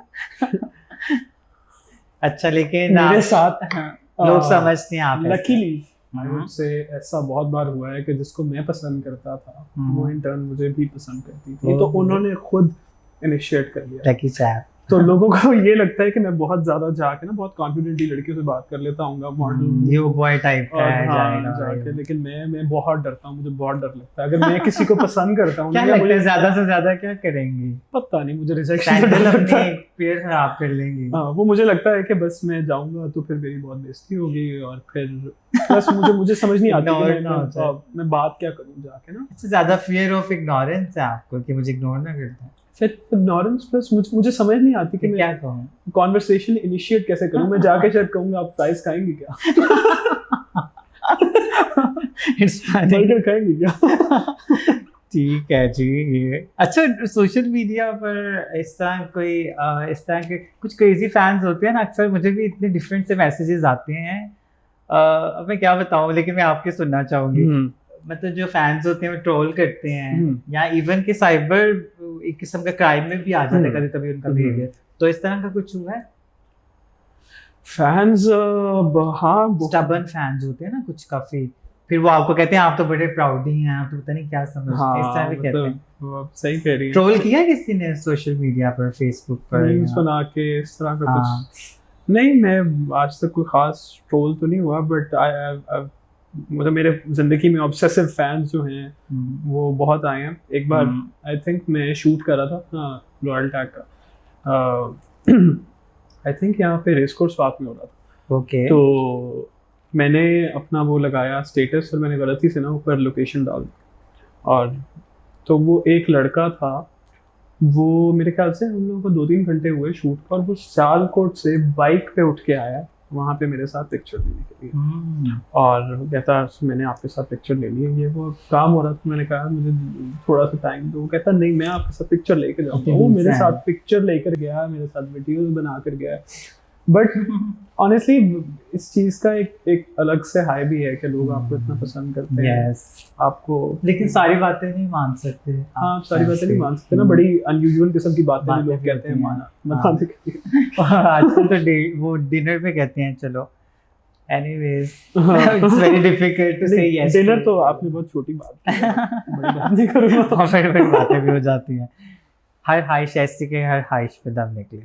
S1: अच्छा, लेकिन
S2: मेरे साथ
S1: लोग समझते हैं आप।
S2: लकीली मुझसे ऐसा बहुत बार हुआ है कि जिसको मैं पसंद करता था वो इन टर्न मुझे भी पसंद करती थी, तो उन्होंने खुद इनिशिएट कर लिया।
S1: Lucky chap.
S2: तो लोगों को ये लगता है कि मैं बहुत ज्यादा जाके ना बहुत कॉन्फिडेंटली लड़कियों से बात कर लेता हूँ, मॉडल
S1: ये बॉय टाइप का है
S2: जाके, लेकिन मैं बहुत डरता हूँ, मुझे बहुत डर लगता है। अगर मैं किसी को पसंद करता हूँ,
S1: क्या लगता है ज्यादा से ज्यादा क्या करेंगे?
S2: पता नहीं, मुझे रिजेक्शन
S1: पेड़ खराब कर लेंगे।
S2: हाँ, वो मुझे लगता है कि बस मैं जाऊंगा तो फिर मेरी बहुत बेइज्जती होगी, और फिर बस मुझे समझ नहीं आती कि मैं बात क्या करूँ जाके ना।
S1: ज्यादा फियर ऑफ इग्नोरेंस है आपको कि मुझे इग्नोर ना करता है?
S2: फिर इग्नोरेंस प्लस मुझे समझ नहीं आती कि मैं
S1: क्या कहूँ,
S2: कॉन्वर्सेशन इनिशिएट कैसे करूँ। मैं जाके शायद कहूँगा आप फ्राइज खाएंगे क्या? बर्गर खाएंगे क्या?
S1: ठीक है जी। ये अच्छा, सोशल मीडिया पर इस तरह के कुछ क्रेजी फैंस होते हैं ना, अक्सर मुझे भी इतने डिफरेंट से मैसेजेस आते हैं। अब मैं क्या बताऊँ, लेकिन मैं आपके सुनना चाहूंगी। मतलब जो फैंस होते हैं वो ट्रोल करते हैं, या इवन के साइबर एक किस्म का क्राइम में भी आ जाता है कभी कभी उनका बिहेवियर। तो इस तरह का कुछ हुआ है?
S2: फैंस हाँ,
S1: स्टबर्न फैंस होते हैं ना कुछ काफी, फिर वो आपको कहते हैं आप तो बड़े प्राउड ही हैं, आप तो पता नहीं क्या समझते हैं, इस तरह भी कहते हैं।
S2: सही कह रही है।
S1: ट्रोल किया किसी ने सोशल मीडिया पर, फेसबुक पर
S2: मीम्स बना के इस तरह का कुछ? नहीं, मैं आज तक कोई खास ट्रोल तो नहीं हुआ, बट मतलब मेरे जिंदगी में ऑब्सेसिव फैंस जो हैं वो बहुत आए हैं। एक बार आई थिंक मैं शूट कर रहा था रॉयल टैग का, आई थिंक यहाँ पे रेस कोर्स पार्क में हो रहा था।
S1: ओके।
S2: तो मैंने अपना वो लगाया स्टेटस, और मैंने गलती से ना ऊपर लोकेशन डाल दी, और तो वो एक लड़का था वो मेरे ख्याल से हम लोगों को 2-3 घंटे हुए शूट को, और वो सियालकोट से बाइक पे उठ के आया वहाँ पे मेरे साथ पिक्चर लेने के लिए। और कहता मैंने आपके साथ पिक्चर ले ली है, ये वो काम हो रहा था। मैंने कहा मुझे थोड़ा सा टाइम दो। वो कहता नहीं, मैं आपके साथ पिक्चर लेकर जाऊँगा। वो मेरे साथ पिक्चर लेकर गया, मेरे साथ वीडियोस बना कर गया। बट ऑनेस्टली इस चीज का एक अलग से हाई भी है कि लोग आपको इतना पसंद करते हैं। आपको
S1: लेकिन सारी बातें नहीं मान सकते।
S2: हाँ, सारी बातें नहीं मान सकते ना, बड़ी अनयूजुअल किस्म की बातें लोग कहते हैं माना
S1: आजकल तो वो डिनर पे कहते हैं चलो। Anyways, it's very difficult to say yes.
S2: Dinner तो आपने बहुत छोटी बात की है, बड़ी बात नहीं करूँगा।
S1: बड़ी बातें भी हो जाती हैं। हर हाइश ऐसी के हर हाइश पे दम निकले।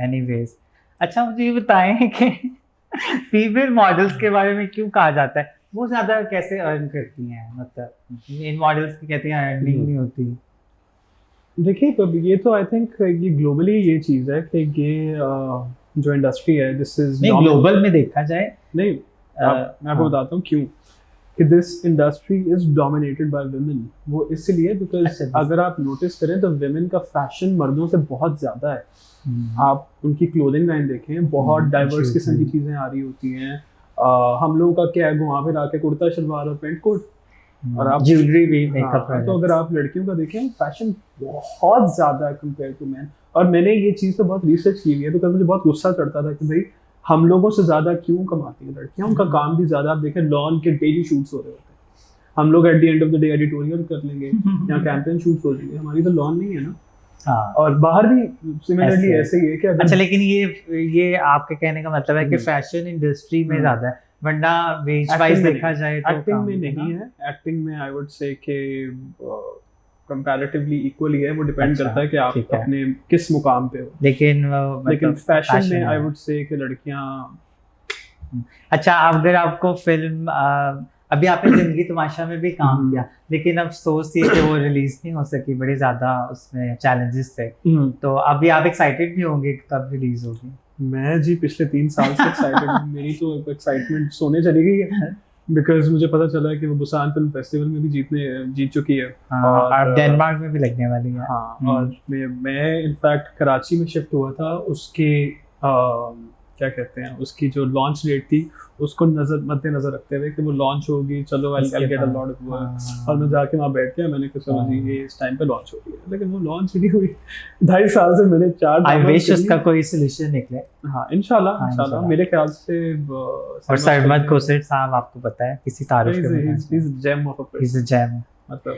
S1: Anyways, अच्छा मुझे ये बताएं कि फीमेल मॉडल्स के बारे में क्यों कहा जाता है वो ज्यादा कैसे अर्न करती हैं? मतलब इन मॉडल्स की कहते हैं अर्निंग नहीं होती।
S2: देखिए, तो ये तो आई थिंक ये ग्लोबली ये चीज़ है कि ये जो इंडस्ट्री है दिस इज
S1: नहीं, ग्लोबल में देखा जाए
S2: नहीं, मैं आपको बताता हूँ क्यों कि this industry is dominated by women. वो इसलिए बिकॉज अगर आप नोटिस करें तो वुमेन का फैशन मर्दों से बहुत ज़्यादा है। आप उनकी क्लोथिंग लाइन देखें, बहुत डाइवर्स किस्म की चीज़ें आ रही होती हैं। हम लोगों का क्या है, घुमा फिर आके कुर्ता शलवार और पेंट कोट, और आप
S1: ज्वेलरी भी मेकअप।
S2: तो अगर आप लड़कियों का देखें फैशन बहुत ज़्यादा है कंपेयर टू मैन। और मैंने ये चीज़ पे बहुत रिसर्च की हुई है बिकॉज मुझे बहुत गुस्सा चढ़ता था कि भाई हम लोगों से ज़्यादा क्यों कमाती हैं लड़कियाँ। उनका काम भी ज़्यादा, आप देखें लॉन के डेली शूट्स हो रहे होते हैं। हम लोग at the end of the day editorial कर लेंगे या कैंपेन शूट्स हो जाएंगे, हमारी तो लॉन नहीं है ना। और बाहर भी सिमिलरली ऐसे ही है कि
S1: अच्छा, लेकिन ये आपके कहने का मतलब है कि फैशन इंडस्ट्री में ज्यादा है, वरना वेज वाइज देखा जाए तो
S2: एक्टिंग में नहीं है। एक्टिंग में आई वुड से कि कंपैरेटिवली इक्वली है। वो डिपेंड करता है कि आप अपने किस मुकाम पे हो। लेकिन फैशन में आई वुड से कि लड़कियां।
S1: अच्छा, अगर आपको फिल्म अभी आपने जिंदगी तमाशा में भी काम किया, लेकिन अफसोस ये कि वो रिलीज नहीं हो सकी, बड़े ज्यादा उसमें चैलेंजेस थे। तो अभी आप एक्साइटेड भी होंगे कब रिलीज होगी?
S2: मैं जी पिछले 3 साल से एक्साइटेड हूँ। मेरी तो एक्साइटमेंट सोने चली गई है बिकॉज मुझे पता चला है कि वो बुसान फिल्म फेस्टिवल में भी जीत चुकी है।
S1: और डेनमार्क में भी लगने वाली है।
S2: हाँ, और मैं इनफैक्ट कराची में शिफ्ट हुआ था। उसके क्या कहते हैं, उसकी जो लॉन्च डेट थी उसको मद्देनजर रखते हुए कि वो लॉन्च होगी, चलो I get a lot of work. और मैं जाके वहाँ बैठ गया, मैंने कहा चलो जी ये इस टाइम पे लॉन्च हो रही है, लेकिन वो लॉन्च नहीं हुई। 2.5 साल से मैंने 4
S1: आई विश उसका कोई सॉल्यूशन निकले।
S2: हाँ, इंशाल्लाह मेरे ख्याल से।
S1: और सरमद खोसर साहब आपको पता है किसी तारीफ के
S2: gem of a person,
S1: is a gem.
S2: मतलब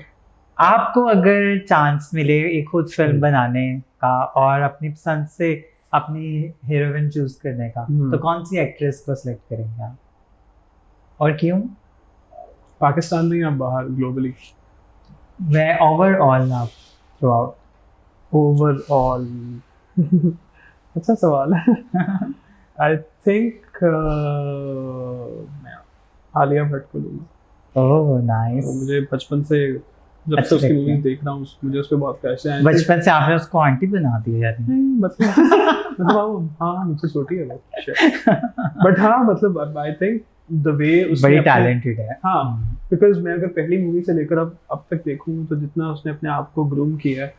S1: आपको अगर चांस मिले एक खुद फिल्म बनाने का और अपनी पसंद से अपनी हीरोइन चूज करने का, तो कौन सी एक्ट्रेस को सिलेक्ट करेंगे आप और क्यों?
S2: पाकिस्तान में या बाहर ग्लोबली?
S1: मैं ओवरऑल आप थ्रू आउट।
S2: ओवरऑल अच्छा सवाल है। आई थिंक मैं आलिया भट्ट को लूँगा।
S1: Oh nice.
S2: मुझे बचपन से जब से उसकी मूवीज देख रहा हूँ मुझे उस पे बहुत क्रश है।
S1: बचपन से आपने उसको आंटी बना दिया यार?
S2: नहीं, मतलब हाँ मुझसे छोटी है वो, बट हाँ मतलब आई थिंक द वे उसने
S1: बड़ी टैलेंटेड है।
S2: हाँ, बिकॉज मैं अगर पहली मूवी से लेकर अब तक देखूँ तो जितना उसने अपने आप को ग्रूम किया है,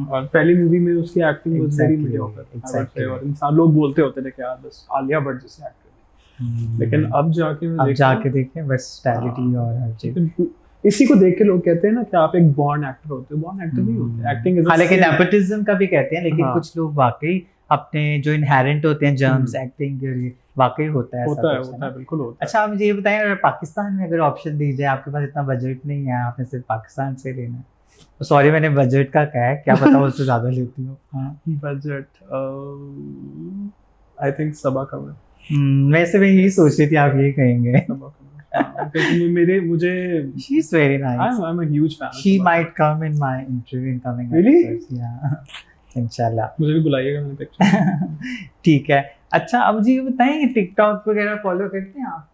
S2: और पहली मूवी में उसकी एक्टिंग वाज वेरी मीडियोकर। और इंसान लोग बोलते होते थे कि यार बस आलिया भट्ट जैसे एक्टर, लेकिन अब जाके
S1: देखें वर्सटैलिटी और हर चीज।
S2: इसी को देख के लोग कहते हैं ना कि आप एक बॉर्न एक्टर होते हो। बॉर्न एक्टर नहीं होते, एक्टिंग इज।
S1: हाँ, लेकिन नेपोटिज्म का भी कहते हैं, लेकिन कुछ लोग वाकई अपने जो इनहेरेंट होते हैं जर्म्स एक्टिंग के लिए, वाकई होता है
S2: बिल्कुल होता है।
S1: अच्छा, आप मुझे ये बताएं, अगर पाकिस्तान में अगर ऑप्शन दी जाए, आपके पास इतना बजट नहीं है, आपने सिर्फ पाकिस्तान से लेना है, सॉरी मैंने बजट का कहा है, क्या पता उससे ज्यादा लेती हो।
S2: बजट आई थिंक सबा कमर।
S1: वैसे मैं यही सोच रही थी आप यही कहेंगे।
S2: मुझे
S1: she is very nice.
S2: I'm a huge fan.
S1: She might come in my interview in coming
S2: really?
S1: episodes. Yeah. इंशाल्लाह
S2: मुझे भी बुलाइएगा मैंने पिक्चर।
S1: ठीक है। अच्छा, अब मुझे ये बताएं, टिकटॉक वगैरह फॉलो करते हैं आप?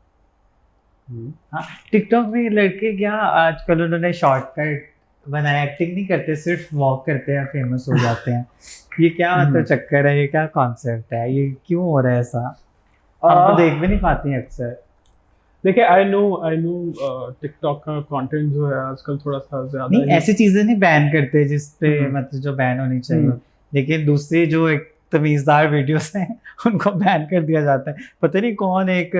S1: हाँ, टिकटॉक में लड़के क्या आजकल उन्होंने शॉर्टकट बनाया, एक्टिंग नहीं करते, सिर्फ वॉक करते हैं, फेमस हो जाते हैं। ये क्या मतलब चक्कर है, ये क्या कॉन्सेप्ट है, ये क्यों हो रहा है ऐसा? हम तो देख भी नहीं पाते हैं अक्सर।
S2: देखिए आई नो टिकटॉक का कंटेंट जो है आजकल थोड़ा सा ज्यादा
S1: नहीं,
S2: ही
S1: ऐसी चीजें नहीं बैन करते जिस पे
S2: हम्म।
S1: मतलब जो बैन होनी चाहिए,
S2: हम्म।
S1: लेकिन दूसरी जो एक तमीजदार वीडियोस हैं उनको बैन कर दिया जाता है। पता नहीं कौन एक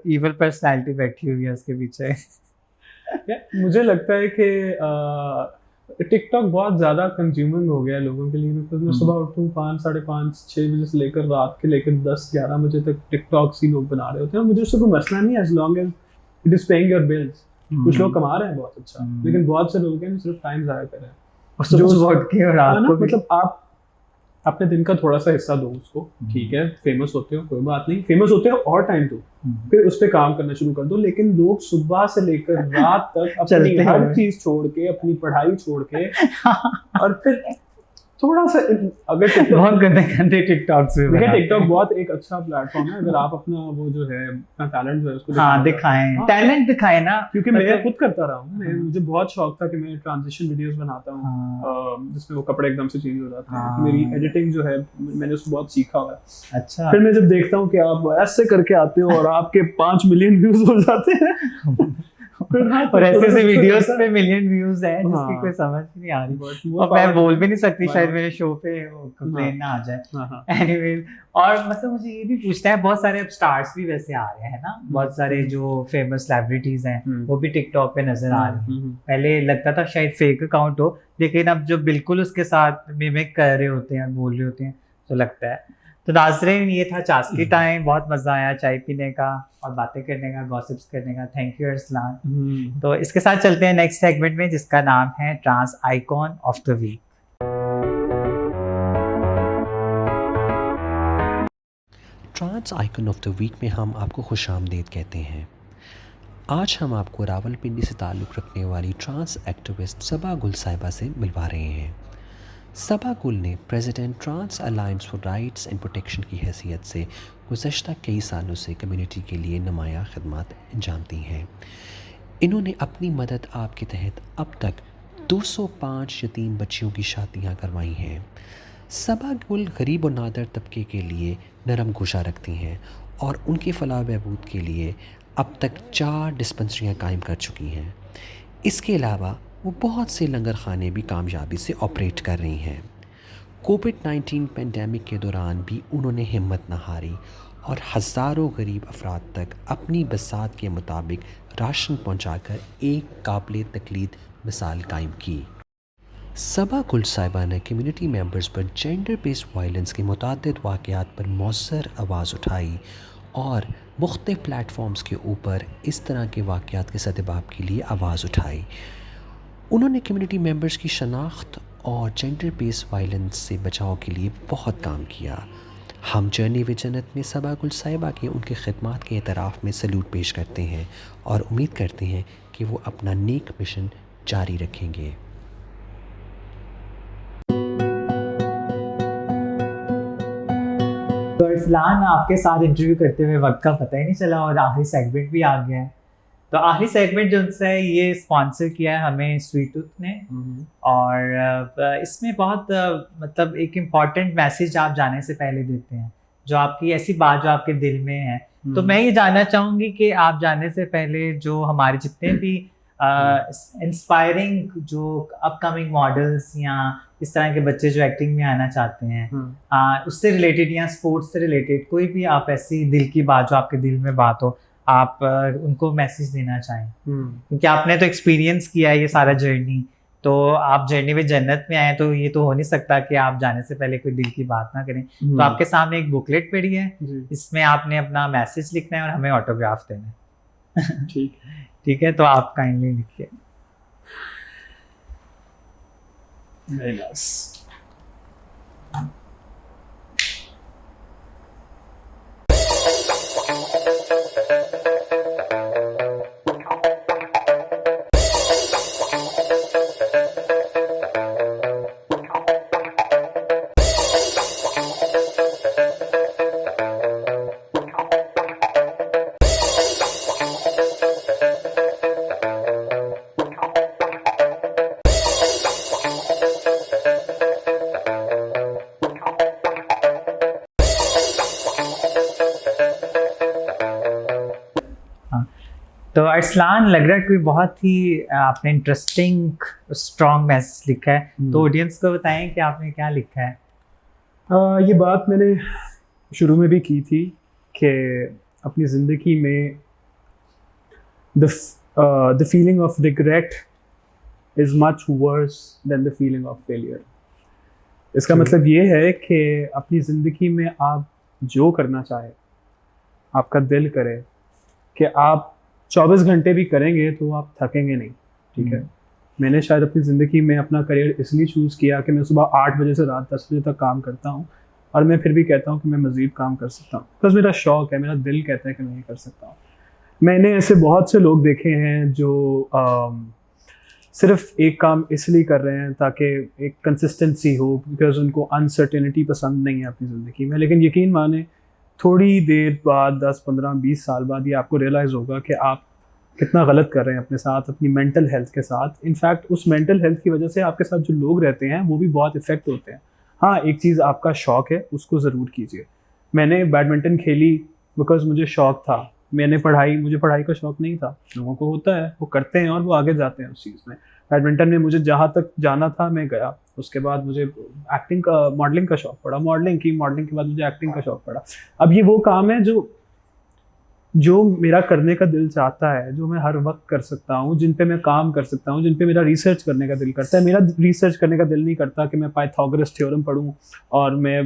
S1: इवल पर्सनालिटी बैठी हुई है उसके पीछे।
S2: मुझे लगता है कि टिकटॉक बहुत ज़्यादा कंज्यूमिंग हो गया है लोगों के लिए, बिकॉज मैं सुबह उठूँ 5, 5:30, 6 बजे से लेकर रात के लेकर 10, 11 बजे तक टिकटॉक्स ही लोग बना रहे होते हैं। मुझे उससे कोई मसला नहीं है, as long as it is paying your bills. कुछ लोग कमा रहे हैं बहुत अच्छा, लेकिन बहुत से लोग हैं जो सिर्फ टाइम ज़ाया कर रहे हैं।
S1: और सुबह उठ के और रात को भी।
S2: मतलब आप अपने दिन का थोड़ा सा हिस्सा दो उसको, ठीक है, फेमस होते हो कोई बात नहीं, फेमस होते हो और टाइम दो, फिर उस पर काम करना शुरू कर दो। लेकिन लोग सुबह से लेकर रात तक अपनी हर चीज छोड़ के, अपनी पढ़ाई छोड़ के और फिर थोड़ा सा अगर
S1: बहुत गंदे गंदे टिकटॉक से
S2: देखिए, टिकटॉक बहुत एक अच्छा प्लेटफॉर्म है अगर आप अपना वो जो है अपना टैलेंट जो है उसको
S1: दिखाएं, टैलेंट दिखाएं ना।
S2: क्योंकि मैं खुद करता रहा हूँ, मुझे बहुत शौक था कि मैं ट्रांजिशन वीडियोस बनाता हूँ जिसमें वो कपड़े एकदम से चेंज हो जाते हैं। मेरी एडिटिंग जो है मैंने उसको बहुत सीखा हुआ है।
S1: अच्छा।
S2: फिर मैं जब देखता हूँ कि आप ऐसे करके आते हो और आपके 5 मिलियन व्यूज हो जाते हैं
S1: और ऐसे वीडियोस पे मिलियन व्यूज है जिसकी कोई समझ नहीं आ रही, और मैं बोल भी नहीं सकती, शायद मेरे शो पे कंप्लेन ना आ जाए। एनीवेज, और मतलब मुझे ये भी पूछना है, बहुत सारे अब स्टार्स भी वैसे आ रहे हैं ना, बहुत सारे जो फेमस सेलिब्रिटीज हैं वो भी टिकटॉक पे नजर आ रहे हैं। पहले लगता था शायद फेक अकाउंट हो, लेकिन अब जो बिल्कुल उसके साथ मिमिक कर रहे होते हैं, बोल रहे होते हैं, तो लगता है। तो नाज़रीन, ये था चास्की टाइम। बहुत मज़ा आया चाय पीने का और बातें करने का, गॉसिप्स करने का। Thank you Arsalan. तो इसके साथ चलते हैं नेक्स्ट सेगमेंट में, जिसका नाम है trans icon of the week.
S3: Trans icon of the week में हम आपको खुशामदीद कहते हैं। आज हम आपको रावलपिंडी से ताल्लुक़ रखने वाली ट्रांस एक्टिविस्ट सबा गुल साहिबा से मिलवा रहे हैं। सबा गुल ने president trans alliance for rights and protection की हैसियत से गुज़श्ता कई सालों से कम्युनिटी के लिए नुमाया खदमात अंजाम दी हैं। इन्होंने अपनी मदद आप के तहत अब तक 205 यतीम बच्चियों की शादियां करवाई हैं। सबा गुल गरीब और नादर तबके के लिए नरम गोशा रखती हैं और उनके फलाह बहबूद के लिए अब तक 4 डिस्पेंसरियाँ कायम कर चुकी हैं। इसके अलावा वो बहुत से लंगर खाने भी कामयाबी से ऑपरेट कर रही हैं। कोविड-19 पेंडेमिक के दौरान भी उन्होंने हिम्मत न हारी और हज़ारों गरीब अफराद तक अपनी बसात के मुताबिक राशन पहुंचाकर एक काबिल तकलीद मिसाल कायम की। सबा गुल साहिबा ने कम्युनिटी मेंबर्स पर जेंडर बेस्ड वायलेंस के मुतअद्दिद वाक़यात पर मौसर आवाज़ उठाई और मुख्तलिफ़ प्लेटफॉर्म्स के ऊपर इस तरह के वाक़यात के सद्दबाब के लिए आवाज़ उठाई। उन्होंने कम्युनिटी मेंबर्स की शनाख्त और जेंडर बेस्ड वायलेंस से बचाव के लिए बहुत काम किया। हम जर्नी विद जन्नत में सबा गुल साहिबा के उनके खिदमात के एतराफ़ में सल्यूट पेश करते हैं और उम्मीद करते हैं कि वो अपना नेक मिशन जारी रखेंगे।
S1: तो अरसलान, आपके साथ इंटरव्यू करते हुए वक्त का पता ही नहीं चला और आखिरी सेगमेंट भी आ गया है। तो आखिरी सेगमेंट जो है ये स्पॉन्सर किया है हमें स्वीट टूथ ने, और इसमें बहुत मतलब एक इम्पॉर्टेंट मैसेज आप जाने से पहले देते हैं, जो आपकी ऐसी बात जो आपके दिल में है। तो मैं ये जानना चाहूँगी कि आप जाने से पहले जो हमारे जितने भी इंस्पायरिंग जो अपकमिंग मॉडल्स या इस तरह के बच्चे जो एक्टिंग में आना चाहते हैं, उससे रिलेटेड या स्पोर्ट्स से रिलेटेड कोई भी आप ऐसी दिल की बात जो आपके दिल में बात हो, आप उनको मैसेज देना चाहें, क्योंकि आपने तो एक्सपीरियंस किया है ये सारा जर्नी। तो आप जर्नी विद जन्नत में आए, तो ये तो हो नहीं सकता कि आप जाने से पहले कोई दिल की बात ना करें। तो आपके सामने एक बुकलेट पड़ी है, इसमें आपने अपना मैसेज लिखना है और हमें ऑटोग्राफ देना है। ठीक है, तो आप काइंडली लिखिए। तो अरसलान, लग रहा है कोई बहुत ही आपने इंटरेस्टिंग स्ट्रॉन्ग मैसेज लिखा है, तो ऑडियंस को बताएं कि आपने क्या लिखा है।
S2: ये बात मैंने शुरू में भी की थी कि अपनी ज़िंदगी में the feeling of regret is much worse than the feeling of failure. इसका मतलब ये है कि अपनी ज़िंदगी में आप जो करना चाहे, आपका दिल करे कि आप 24 घंटे भी करेंगे तो आप थकेंगे नहीं, ठीक है। मैंने शायद अपनी ज़िंदगी में अपना करियर इसलिए चूज़ किया कि मैं सुबह 8 बजे से रात 10 बजे तक काम करता हूँ, और मैं फिर भी कहता हूँ कि मैं मज़ीद काम कर सकता हूँ, बिकॉज मेरा शौक़ है, मेरा दिल कहता है कि मैं ये कर सकता हूँ। मैंने ऐसे बहुत से लोग देखे हैं जो सिर्फ एक काम इसलिए कर रहे हैं ताकि एक कंसिस्टेंसी हो, बिकॉज उनको अनसर्टेनिटी पसंद नहीं है अपनी ज़िंदगी में। लेकिन यकीन माने थोड़ी देर बाद 10, 15, 20 साल बाद ये आपको रियलाइज़ होगा कि आप कितना गलत कर रहे हैं अपने साथ, अपनी मेंटल हेल्थ के साथ। इनफैक्ट उस मेंटल हेल्थ की वजह से आपके साथ जो लोग रहते हैं वो भी बहुत इफ़ेक्ट होते हैं। हाँ, एक चीज़ आपका शौक़ है, उसको ज़रूर कीजिए। मैंने बैडमिंटन खेली बिकॉज मुझे शौक़ था। मुझे पढ़ाई का शौक़ नहीं था। लोगों को होता है, वो करते हैं और वो आगे जाते हैं उस चीज़ में। बैडमिंटन में मुझे जहाँ तक जाना था मैं गया। उसके बाद मुझे मॉडलिंग का शौक़ पड़ा, मॉडलिंग के बाद मुझे एक्टिंग का शौक़ पड़ा। अब ये वो काम है जो मेरा करने का दिल चाहता है, जो मैं हर वक्त कर सकता हूँ, जिन पे मैं काम कर सकता हूँ, जिन पे मेरा रिसर्च करने का दिल करता है। मेरा रिसर्च करने का दिल नहीं करता कि मैं पाइथागोरस थ्योरम पढूं और मैं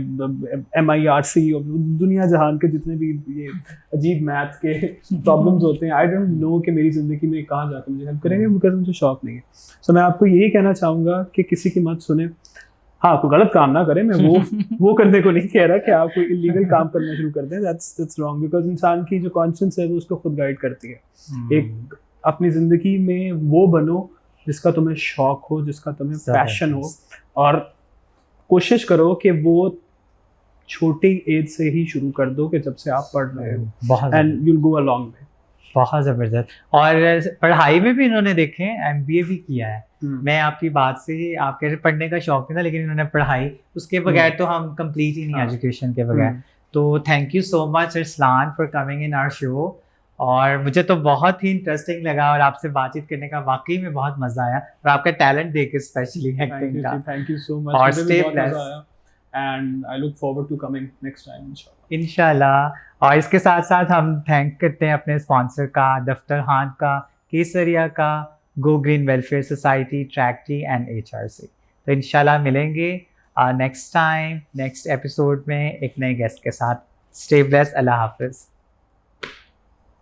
S2: MIRC और दुनिया जहान के जितने भी ये अजीब मैथ के प्रॉब्लम्स होते हैं, आई डोंट नो कि मेरी ज़िंदगी में कहाँ जाकर मुझे हेल्प करेंगे, बिकॉज मुझे शौक़ नहीं है। सो मैं आपको यही कहना चाहूँगा कि किसी की मत सुने। हाँ, कोई गलत काम ना करें, मैं वो करने को नहीं कह रहा कि आप कोई इलीगल काम करना शुरू कर दें। दैट्स रॉन्ग, बिकॉज इंसान की जो कॉन्शियंस है वो उसको खुद गाइड करती है। एक अपनी ज़िंदगी में वो बनो जिसका तुम्हें शौक़ हो, जिसका तुम्हें पैशन हो, और कोशिश करो कि वो छोटी एज से ही शुरू कर दो कि जब से आप पढ़ रहे हो, and you'll go a long way.
S1: बहुत ज़बरदस्त। और पढ़ाई में भी इन्होंने देखें MBA भी किया है। मैं आपकी बात से ही, आप कह रहे पढ़ने का शौक नहीं था, लेकिन इन्होंने पढ़ाई, उसके बगैर तो हम कंप्लीट ही नहीं, एजुकेशन के बगैर। तो thank you so much Arsalan for coming in our show. और मुझे तो बहुत ही इंटरेस्टिंग लगा और आपसे बातचीत करने का वाकई में बहुत मज़ा आया, और आपका टैलेंट देख स्पेशली एक्टिंग का।
S2: थैंक यू सो मच,
S1: और
S2: मुझे
S1: स्टे
S2: भी बहुत
S1: ब्लेस्ड।
S2: मज़ा आया, and I look forward to coming next time
S1: इंशाल्लाह। और इसके साथ साथ हम थैंक करते हैं अपने स्पॉन्सर का, दफ्तर खान का, केसरिया का, गो ग्रीन वेलफेयर सोसाइटी, ट्रैक्टी एंड HRC। तो इंशाल्लाह मिलेंगे नेक्स्ट टाइम, नेक्स्ट एपिसोड में एक नए गेस्ट के साथ। Stay blessed. अल्लाह हाफिज़।